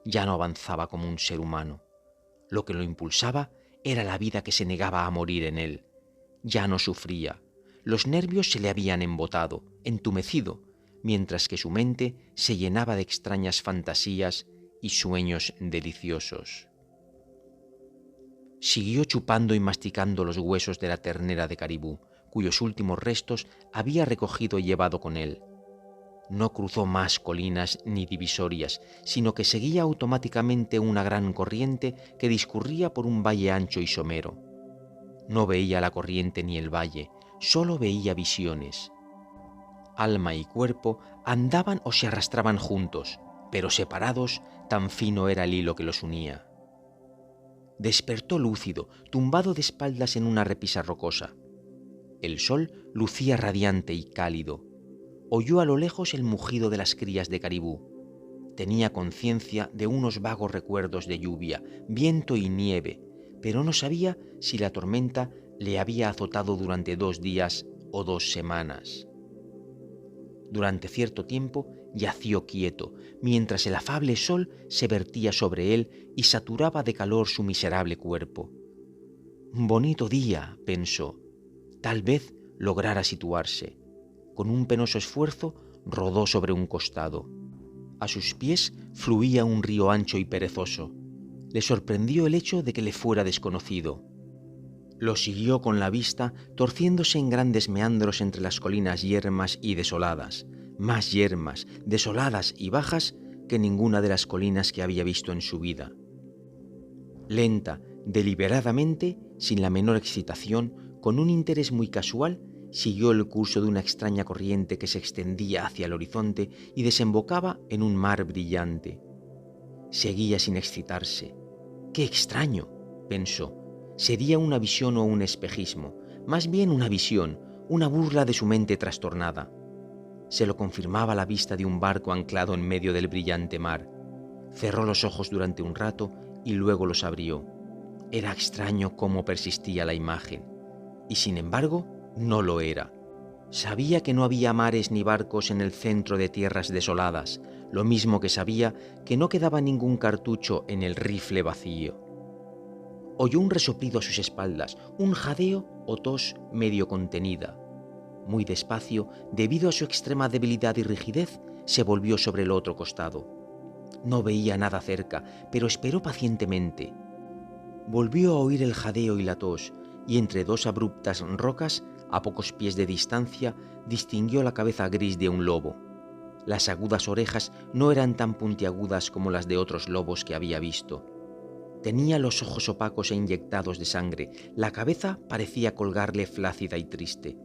Ya no avanzaba como un ser humano. Lo que lo impulsaba era la vida que se negaba a morir en él. Ya no sufría. Los nervios se le habían embotado, entumecido, mientras que su mente se llenaba de extrañas fantasías y sueños deliciosos. Siguió chupando y masticando los huesos de la ternera de caribú, cuyos últimos restos había recogido y llevado con él. No cruzó más colinas ni divisorias, sino que seguía automáticamente una gran corriente que discurría por un valle ancho y somero. No veía la corriente ni el valle, solo veía visiones. Alma y cuerpo andaban o se arrastraban juntos, pero separados, tan fino era el hilo que los unía. Despertó lúcido, tumbado de espaldas en una repisa rocosa. El sol lucía radiante y cálido. Oyó a lo lejos el mugido de las crías de caribú. Tenía conciencia de unos vagos recuerdos de lluvia, viento y nieve, pero no sabía si la tormenta le había azotado durante 2 días o 2 semanas. Durante cierto tiempo yació quieto, mientras el afable sol se vertía sobre él y saturaba de calor su miserable cuerpo. Bonito día, pensó. Tal vez lograra situarse. Con un penoso esfuerzo rodó sobre un costado. A sus pies fluía un río ancho y perezoso. Le sorprendió el hecho de que le fuera desconocido. Lo siguió con la vista, torciéndose en grandes meandros entre las colinas yermas y desoladas, más yermas, desoladas y bajas que ninguna de las colinas que había visto en su vida. Lenta, deliberadamente, sin la menor excitación, con un interés muy casual, siguió el curso de una extraña corriente que se extendía hacia el horizonte y desembocaba en un mar brillante. Seguía sin excitarse. ¡Qué extraño!, pensó. Sería una visión o un espejismo, más bien una visión, una burla de su mente trastornada. Se lo confirmaba la vista de un barco anclado en medio del brillante mar. Cerró los ojos durante un rato y luego los abrió. Era extraño cómo persistía la imagen, y sin embargo no lo era. Sabía que no había mares ni barcos en el centro de tierras desoladas, lo mismo que sabía que no quedaba ningún cartucho en el rifle vacío. Oyó un resoplido a sus espaldas, un jadeo o tos medio contenida. Muy despacio, debido a su extrema debilidad y rigidez, se volvió sobre el otro costado. No veía nada cerca, pero esperó pacientemente. Volvió a oír el jadeo y la tos, y entre dos abruptas rocas, a pocos pies de distancia, distinguió la cabeza gris de un lobo. Las agudas orejas no eran tan puntiagudas como las de otros lobos que había visto. Tenía los ojos opacos e inyectados de sangre, la cabeza parecía colgarle flácida y triste.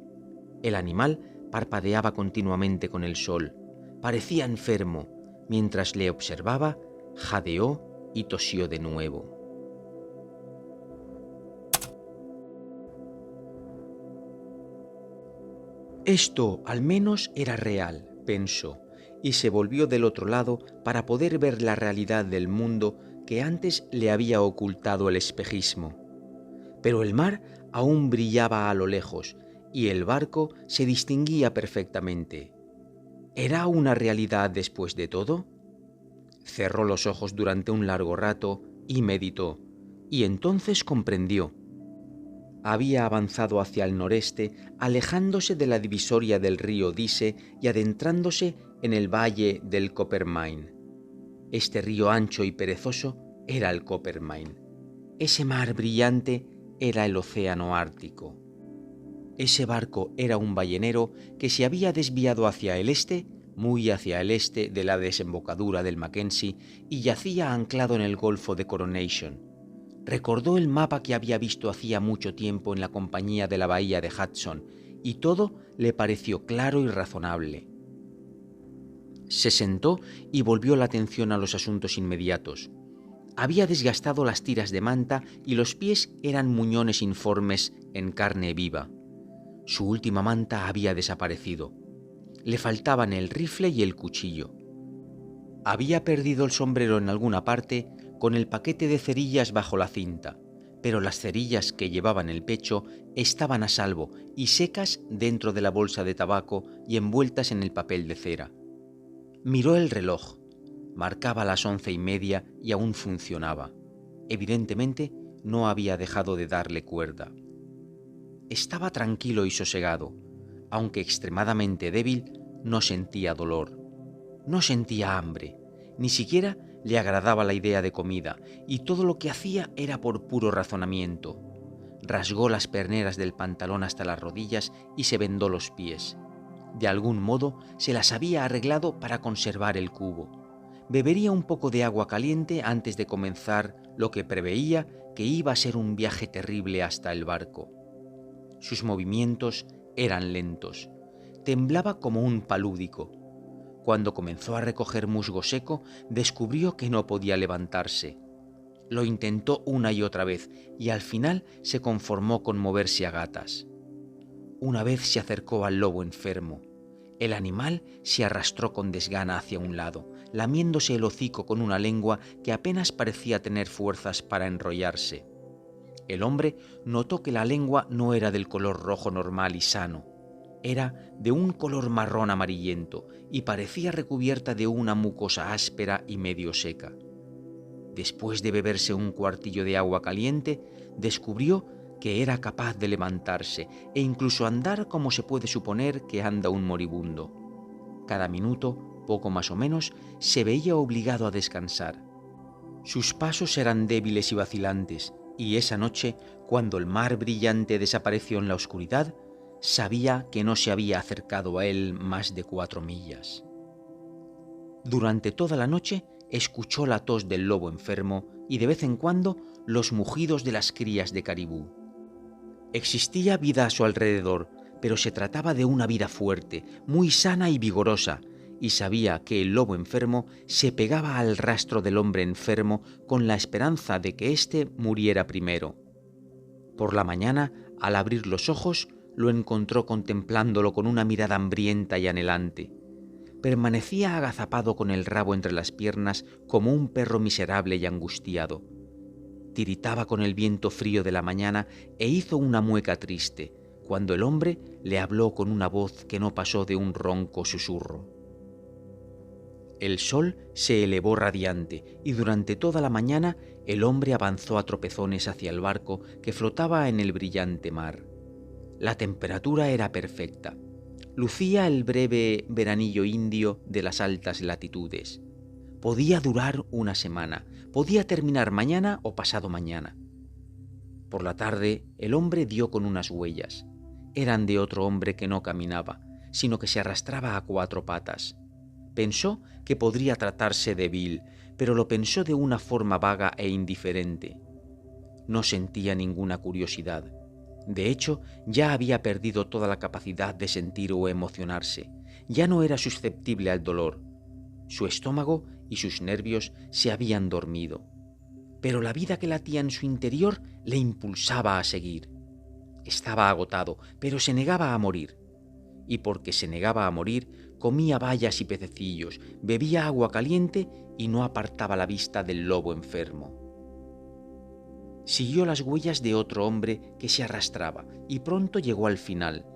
El animal parpadeaba continuamente con el sol, parecía enfermo. Mientras le observaba, jadeó y tosió de nuevo. Esto al menos era real, pensó, y se volvió del otro lado para poder ver la realidad del mundo que antes le había ocultado el espejismo. Pero el mar aún brillaba a lo lejos y el barco se distinguía perfectamente. ¿Era una realidad después de todo? Cerró los ojos durante un largo rato y meditó, y entonces comprendió. Había avanzado hacia el noreste, alejándose de la divisoria del río Dise y adentrándose en el valle del Coppermine. Este río ancho y perezoso era el Coppermine. Ese mar brillante era el océano Ártico. Ese barco era un ballenero que se había desviado hacia el este, muy hacia el este de la desembocadura del Mackenzie, y yacía anclado en el Golfo de Coronation. Recordó el mapa que había visto hacía mucho tiempo en la compañía de la bahía de Hudson, y todo le pareció claro y razonable. Se sentó y volvió la atención a los asuntos inmediatos. Había desgastado las tiras de manta y los pies eran muñones informes en carne viva. Su última manta había desaparecido. Le faltaban el rifle y el cuchillo. Había perdido el sombrero en alguna parte con el paquete de cerillas bajo la cinta, pero las cerillas que llevaba en el pecho estaban a salvo y secas dentro de la bolsa de tabaco y envueltas en el papel de cera. Miró el reloj. Marcaba las 11:30 y aún funcionaba. Evidentemente no había dejado de darle cuerda. Estaba tranquilo y sosegado. Aunque extremadamente débil, no sentía dolor. No sentía hambre. Ni siquiera le agradaba la idea de comida, y todo lo que hacía era por puro razonamiento. Rasgó las perneras del pantalón hasta las rodillas y se vendó los pies. De algún modo se las había arreglado para conservar el cubo. Bebería un poco de agua caliente antes de comenzar lo que preveía que iba a ser un viaje terrible hasta el barco. Sus movimientos eran lentos. Temblaba como un palúdico. Cuando comenzó a recoger musgo seco, descubrió que no podía levantarse. Lo intentó una y otra vez y al final se conformó con moverse a gatas. Una vez se acercó al lobo enfermo. El animal se arrastró con desgana hacia un lado, lamiéndose el hocico con una lengua que apenas parecía tener fuerzas para enrollarse. El hombre notó que la lengua no era del color rojo normal y sano. Era de un color marrón amarillento y parecía recubierta de una mucosa áspera y medio seca. Después de beberse un cuartillo de agua caliente, descubrió que era capaz de levantarse e incluso andar como se puede suponer que anda un moribundo. Cada minuto, poco más o menos, se veía obligado a descansar. Sus pasos eran débiles y vacilantes, y esa noche, cuando el mar brillante desapareció en la oscuridad, sabía que no se había acercado a él más de 4 millas. Durante toda la noche escuchó la tos del lobo enfermo y de vez en cuando los mugidos de las crías de caribú. Existía vida a su alrededor, pero se trataba de una vida fuerte, muy sana y vigorosa, y sabía que el lobo enfermo se pegaba al rastro del hombre enfermo con la esperanza de que éste muriera primero. Por la mañana, al abrir los ojos, lo encontró contemplándolo con una mirada hambrienta y anhelante. Permanecía agazapado con el rabo entre las piernas como un perro miserable y angustiado. Tiritaba con el viento frío de la mañana e hizo una mueca triste, cuando el hombre le habló con una voz que no pasó de un ronco susurro. El sol se elevó radiante y durante toda la mañana el hombre avanzó a tropezones hacia el barco que flotaba en el brillante mar. La temperatura era perfecta. Lucía el breve veranillo indio de las altas latitudes. Podía durar una semana, podía terminar mañana o pasado mañana. Por la tarde, el hombre dio con unas huellas. Eran de otro hombre que no caminaba, sino que se arrastraba a cuatro patas. Pensó que podría tratarse de Bill, pero lo pensó de una forma vaga e indiferente. No sentía ninguna curiosidad. De hecho, ya había perdido toda la capacidad de sentir o emocionarse. Ya no era susceptible al dolor. Su estómago y sus nervios se habían dormido. Pero la vida que latía en su interior le impulsaba a seguir. Estaba agotado, pero se negaba a morir. Y porque se negaba a morir, comía bayas y pececillos, bebía agua caliente y no apartaba la vista del lobo enfermo. Siguió las huellas de otro hombre que se arrastraba y pronto llegó al final.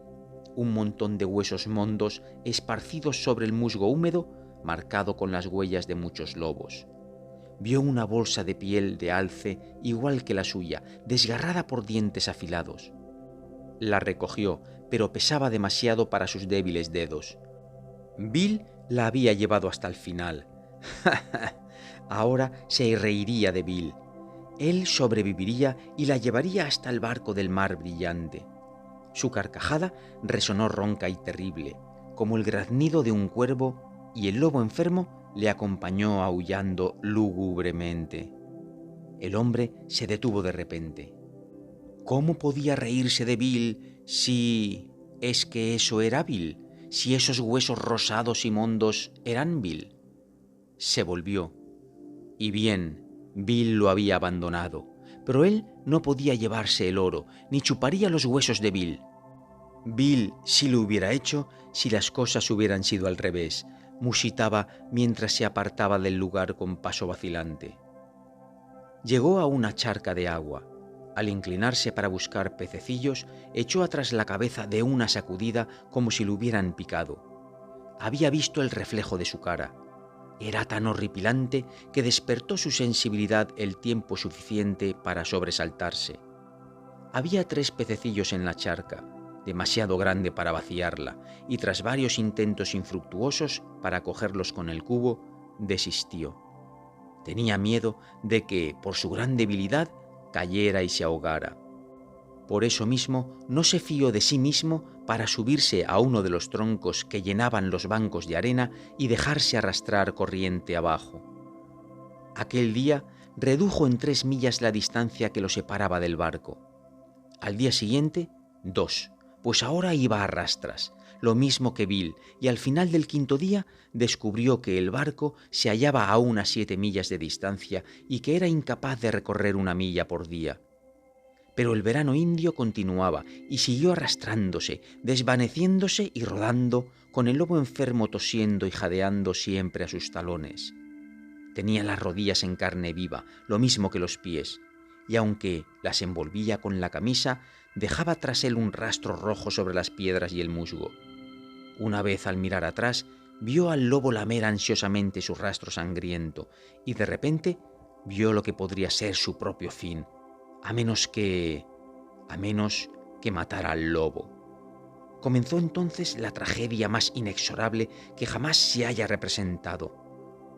Un montón de huesos mondos esparcidos sobre el musgo húmedo, marcado con las huellas de muchos lobos. Vio una bolsa de piel de alce igual que la suya, desgarrada por dientes afilados. La recogió, pero pesaba demasiado para sus débiles dedos. Bill la había llevado hasta el final. Ahora se reiría de Bill. Él sobreviviría y la llevaría hasta el barco del mar brillante. Su carcajada resonó ronca y terrible, como el graznido de un cuervo, y el lobo enfermo le acompañó aullando lúgubremente. El hombre se detuvo de repente. ¿Cómo podía reírse de Bill si... ¿Es que eso era Bill? ¿Si esos huesos rosados y mondos eran Bill? Se volvió. Y bien, Bill lo había abandonado, pero él no podía llevarse el oro, ni chuparía los huesos de Bill. Bill sí lo hubiera hecho si las cosas hubieran sido al revés, musitaba mientras se apartaba del lugar con paso vacilante. Llegó a una charca de agua. Al inclinarse para buscar pececillos, echó atrás la cabeza de una sacudida como si lo hubieran picado. Había visto el reflejo de su cara. Era tan horripilante que despertó su sensibilidad el tiempo suficiente para sobresaltarse. Había 3 pececillos en la charca, demasiado grande para vaciarla, y tras varios intentos infructuosos para cogerlos con el cubo, desistió. Tenía miedo de que, por su gran debilidad, cayera y se ahogara. Por eso mismo no se fió de sí mismo para subirse a uno de los troncos que llenaban los bancos de arena y dejarse arrastrar corriente abajo. Aquel día redujo en 3 millas la distancia que lo separaba del barco. Al día siguiente, 2, pues ahora iba a rastras, lo mismo que Bill, y al final del 5.º día descubrió que el barco se hallaba a unas 7 millas de distancia y que era incapaz de recorrer 1 milla por día. Pero el verano indio continuaba y siguió arrastrándose, desvaneciéndose y rodando, con el lobo enfermo tosiendo y jadeando siempre a sus talones. Tenía las rodillas en carne viva, lo mismo que los pies, y aunque las envolvía con la camisa, dejaba tras él un rastro rojo sobre las piedras y el musgo. Una vez al mirar atrás, vio al lobo lamer ansiosamente su rastro sangriento, y de repente vio lo que podría ser su propio fin, a menos que matara al lobo. Comenzó entonces la tragedia más inexorable que jamás se haya representado.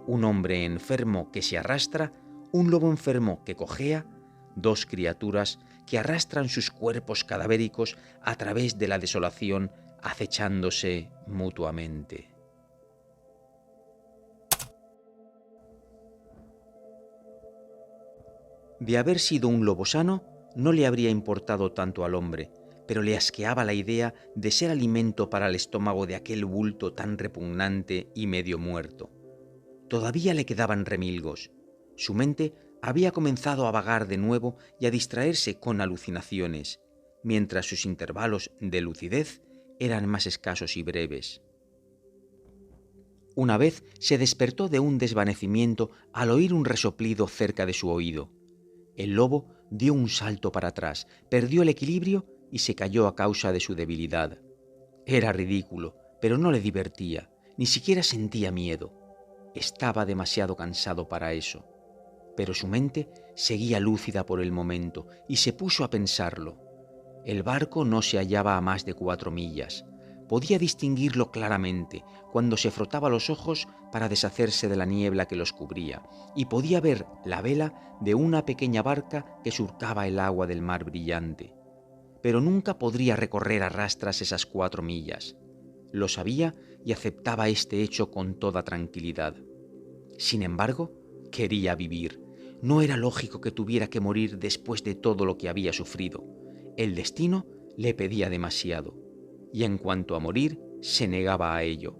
Un hombre enfermo que se arrastra, un lobo enfermo que cojea, 2 criaturas que arrastran sus cuerpos cadavéricos a través de la desolación, acechándose mutuamente. De haber sido un lobo sano, no le habría importado tanto al hombre, pero le asqueaba la idea de ser alimento para el estómago de aquel bulto tan repugnante y medio muerto. Todavía le quedaban remilgos. Su mente había comenzado a vagar de nuevo y a distraerse con alucinaciones, mientras sus intervalos de lucidez eran más escasos y breves. Una vez se despertó de un desvanecimiento al oír un resoplido cerca de su oído. El lobo dio un salto para atrás, perdió el equilibrio y se cayó a causa de su debilidad. Era ridículo, pero no le divertía, ni siquiera sentía miedo. Estaba demasiado cansado para eso. Pero su mente seguía lúcida por el momento y se puso a pensarlo. El barco no se hallaba a más de 4 millas. Podía distinguirlo claramente cuando se frotaba los ojos para deshacerse de la niebla que los cubría, y podía ver la vela de una pequeña barca que surcaba el agua del mar brillante. Pero nunca podría recorrer a rastras esas 4 millas. Lo sabía y aceptaba este hecho con toda tranquilidad. Sin embargo, quería vivir. No era lógico que tuviera que morir después de todo lo que había sufrido. El destino le pedía demasiado. Y en cuanto a morir, se negaba a ello.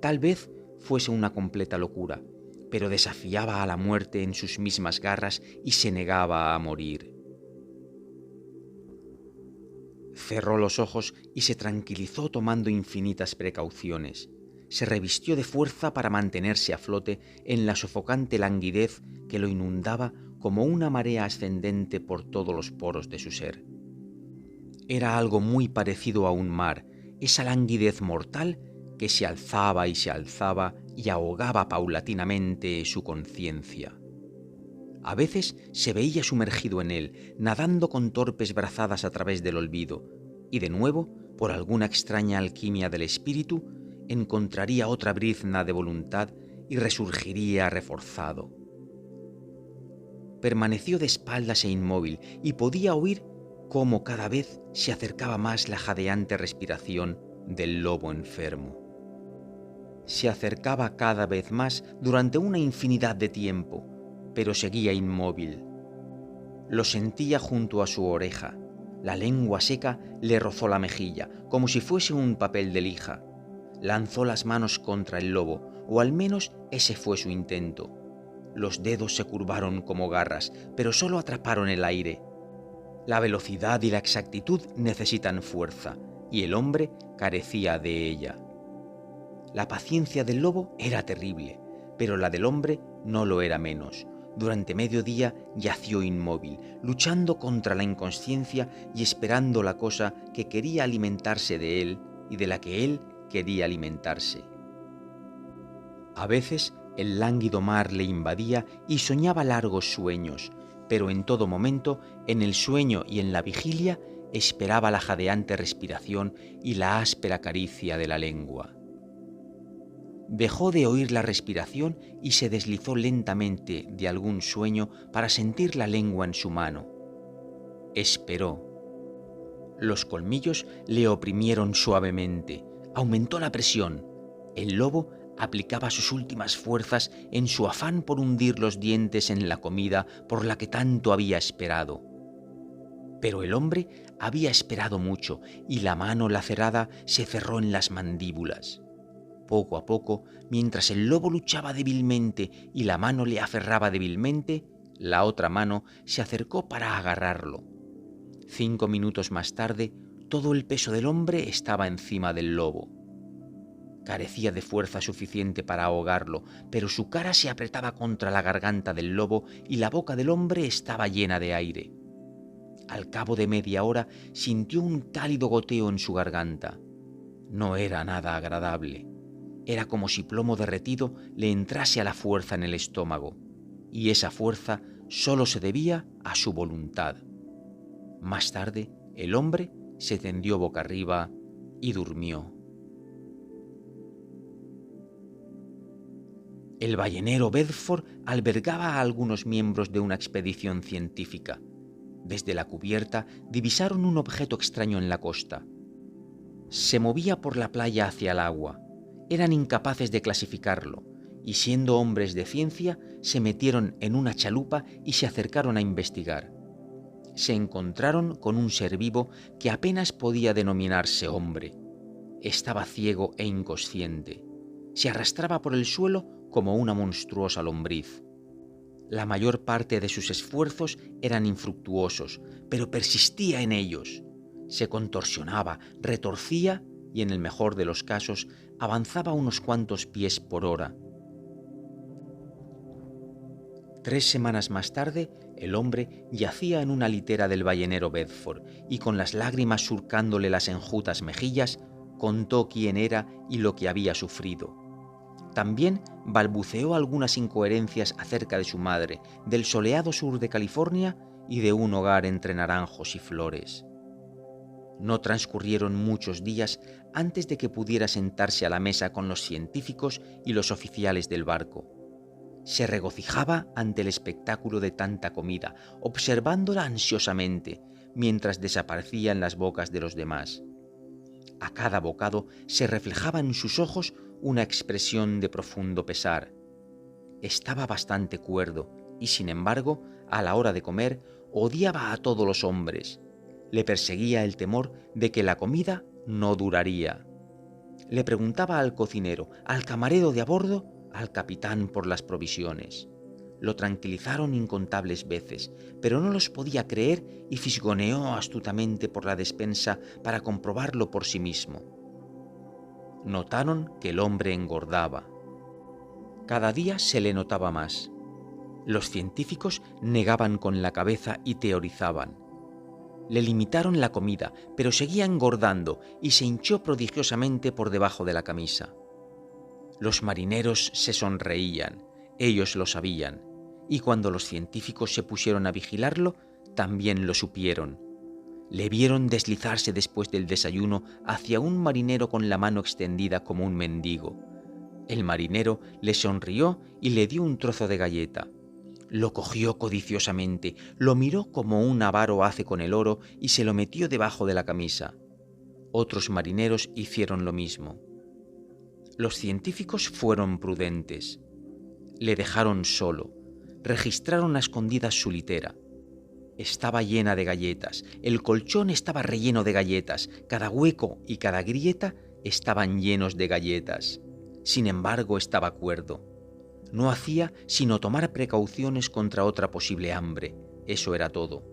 Tal vez fuese una completa locura, pero desafiaba a la muerte en sus mismas garras y se negaba a morir. Cerró los ojos y se tranquilizó tomando infinitas precauciones. Se revistió de fuerza para mantenerse a flote en la sofocante languidez que lo inundaba como una marea ascendente por todos los poros de su ser. Era algo muy parecido a un mar, esa languidez mortal que se alzaba y ahogaba paulatinamente su conciencia. A veces se veía sumergido en él, nadando con torpes brazadas a través del olvido, y de nuevo, por alguna extraña alquimia del espíritu, encontraría otra brizna de voluntad y resurgiría reforzado. Permaneció de espaldas e inmóvil y podía oír cómo cada vez se acercaba más la jadeante respiración del lobo enfermo. Se acercaba cada vez más durante una infinidad de tiempo, pero seguía inmóvil. Lo sentía junto a su oreja. La lengua seca le rozó la mejilla, como si fuese un papel de lija. Lanzó las manos contra el lobo, o al menos ese fue su intento. Los dedos se curvaron como garras, pero solo atraparon el aire. La velocidad y la exactitud necesitan fuerza, y el hombre carecía de ella. La paciencia del lobo era terrible, pero la del hombre no lo era menos. Durante medio día yació inmóvil, luchando contra la inconsciencia y esperando la cosa que quería alimentarse de él y de la que él quería alimentarse. A veces el lánguido mar le invadía y soñaba largos sueños, pero en todo momento, en el sueño y en la vigilia, esperaba la jadeante respiración y la áspera caricia de la lengua. Dejó de oír la respiración y se deslizó lentamente de algún sueño para sentir la lengua en su mano. Esperó. Los colmillos le oprimieron suavemente. Aumentó la presión. El lobo aplicaba sus últimas fuerzas en su afán por hundir los dientes en la comida por la que tanto había esperado. Pero el hombre había esperado mucho y la mano lacerada se cerró en las mandíbulas. Poco a poco, mientras el lobo luchaba débilmente y la mano le aferraba débilmente, la otra mano se acercó para agarrarlo. 5 minutos más tarde, todo el peso del hombre estaba encima del lobo. Carecía de fuerza suficiente para ahogarlo, pero su cara se apretaba contra la garganta del lobo y la boca del hombre estaba llena de aire. Al cabo de media hora sintió un cálido goteo en su garganta. No era nada agradable. Era como si plomo derretido le entrase a la fuerza en el estómago, y esa fuerza solo se debía a su voluntad. Más tarde, el hombre se tendió boca arriba y durmió. El ballenero Bedford albergaba a algunos miembros de una expedición científica. Desde la cubierta divisaron un objeto extraño en la costa. Se movía por la playa hacia el agua. Eran incapaces de clasificarlo, y siendo hombres de ciencia, se metieron en una chalupa y se acercaron a investigar. se encontraron con un ser vivo que apenas podía denominarse hombre. Estaba ciego e inconsciente. Se arrastraba por el suelo como una monstruosa lombriz. La mayor parte de sus esfuerzos eran infructuosos, pero persistía en ellos. Se contorsionaba, retorcía y, en el mejor de los casos, avanzaba unos cuantos pies por hora. 3 semanas más tarde, el hombre yacía en una litera del ballenero Bedford y, con las lágrimas surcándole las enjutas mejillas, contó quién era y lo que había sufrido. También balbuceó algunas incoherencias acerca de su madre, del soleado sur de California y de un hogar entre naranjos y flores. No transcurrieron muchos días antes de que pudiera sentarse a la mesa con los científicos y los oficiales del barco. Se regocijaba ante el espectáculo de tanta comida, observándola ansiosamente, mientras desaparecía en las bocas de los demás. A cada bocado se reflejaba en sus ojos una expresión de profundo pesar. Estaba bastante cuerdo y, sin embargo, a la hora de comer, odiaba a todos los hombres. Le perseguía el temor de que la comida no duraría. Le preguntaba al cocinero, al camarero de a bordo, al capitán por las provisiones. Lo tranquilizaron incontables veces, pero no los podía creer y fisgoneó astutamente por la despensa para comprobarlo por sí mismo. Notaron que el hombre engordaba. Cada día se le notaba más. Los científicos negaban con la cabeza y teorizaban. Le limitaron la comida, pero seguía engordando y se hinchó prodigiosamente por debajo de la camisa. Los marineros se sonreían, ellos lo sabían, y cuando los científicos se pusieron a vigilarlo, también lo supieron. Le vieron deslizarse después del desayuno hacia un marinero con la mano extendida como un mendigo. El marinero le sonrió y le dio un trozo de galleta. Lo cogió codiciosamente, lo miró como un avaro hace con el oro y se lo metió debajo de la camisa. Otros marineros hicieron lo mismo. Los científicos fueron prudentes. Le dejaron solo. Registraron a escondidas su litera. Estaba llena de galletas. El colchón estaba relleno de galletas. Cada hueco y cada grieta estaban llenos de galletas. Sin embargo, estaba cuerdo. No hacía sino tomar precauciones contra otra posible hambre. Eso era todo.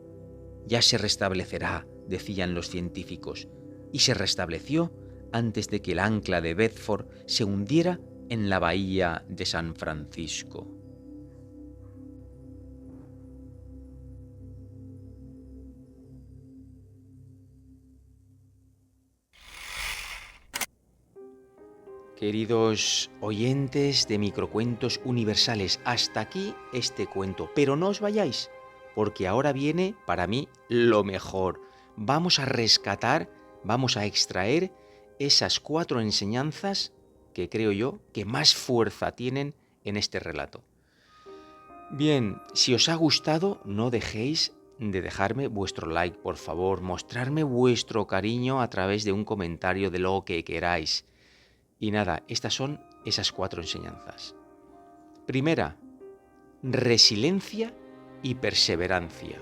Ya se restablecerá, decían los científicos. Y se restableció antes de que el ancla de Bedford se hundiera en la bahía de San Francisco. Queridos oyentes de Microcuentos Universales, hasta aquí este cuento, pero no os vayáis, porque ahora viene, para mí, lo mejor. Vamos a rescatar, vamos a extraer esas 4 enseñanzas que creo yo que más fuerza tienen en este relato. Bien, si os ha gustado, no dejéis de dejarme vuestro like, por favor, mostrarme vuestro cariño a través de un comentario de lo que queráis. Y nada, estas son esas 4 enseñanzas. Primera, resiliencia y perseverancia.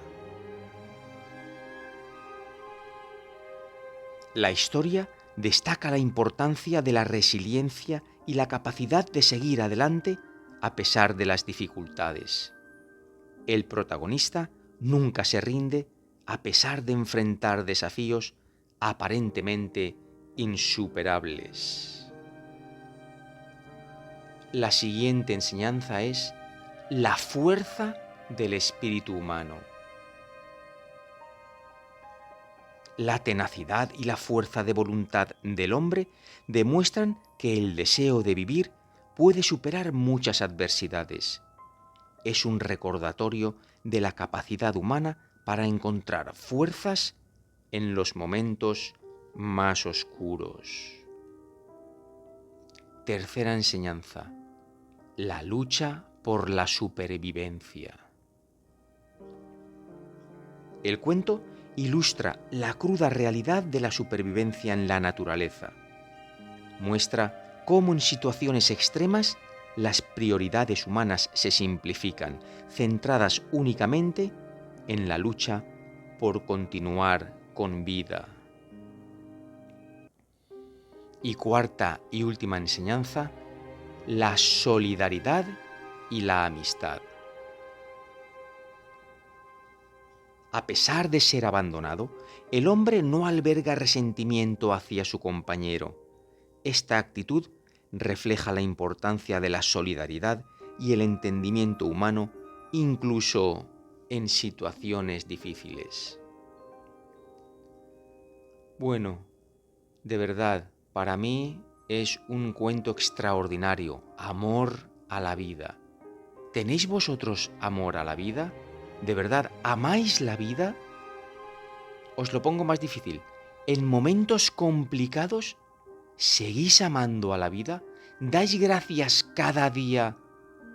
La historia destaca la importancia de la resiliencia y la capacidad de seguir adelante a pesar de las dificultades. El protagonista nunca se rinde a pesar de enfrentar desafíos aparentemente insuperables. La siguiente enseñanza es la fuerza del espíritu humano. La tenacidad y la fuerza de voluntad del hombre demuestran que el deseo de vivir puede superar muchas adversidades. Es un recordatorio de la capacidad humana para encontrar fuerzas en los momentos más oscuros. Tercera enseñanza. La lucha por la supervivencia. El cuento ilustra la cruda realidad de la supervivencia en la naturaleza. Muestra cómo en situaciones extremas las prioridades humanas se simplifican, centradas únicamente en la lucha por continuar con vida. Y cuarta y última enseñanza, la solidaridad y la amistad. A pesar de ser abandonado, el hombre no alberga resentimiento hacia su compañero. Esta actitud refleja la importancia de la solidaridad y el entendimiento humano, incluso en situaciones difíciles. Bueno, de verdad, para mí es un cuento extraordinario, amor a la vida. ¿Tenéis vosotros amor a la vida? ¿De verdad amáis la vida? Os lo pongo más difícil. ¿En momentos complicados seguís amando a la vida? ¿Dais gracias cada día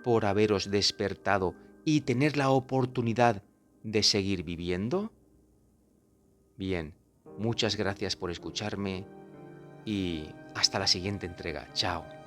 por haberos despertado y tener la oportunidad de seguir viviendo? Bien, muchas gracias por escucharme y hasta la siguiente entrega. Chao.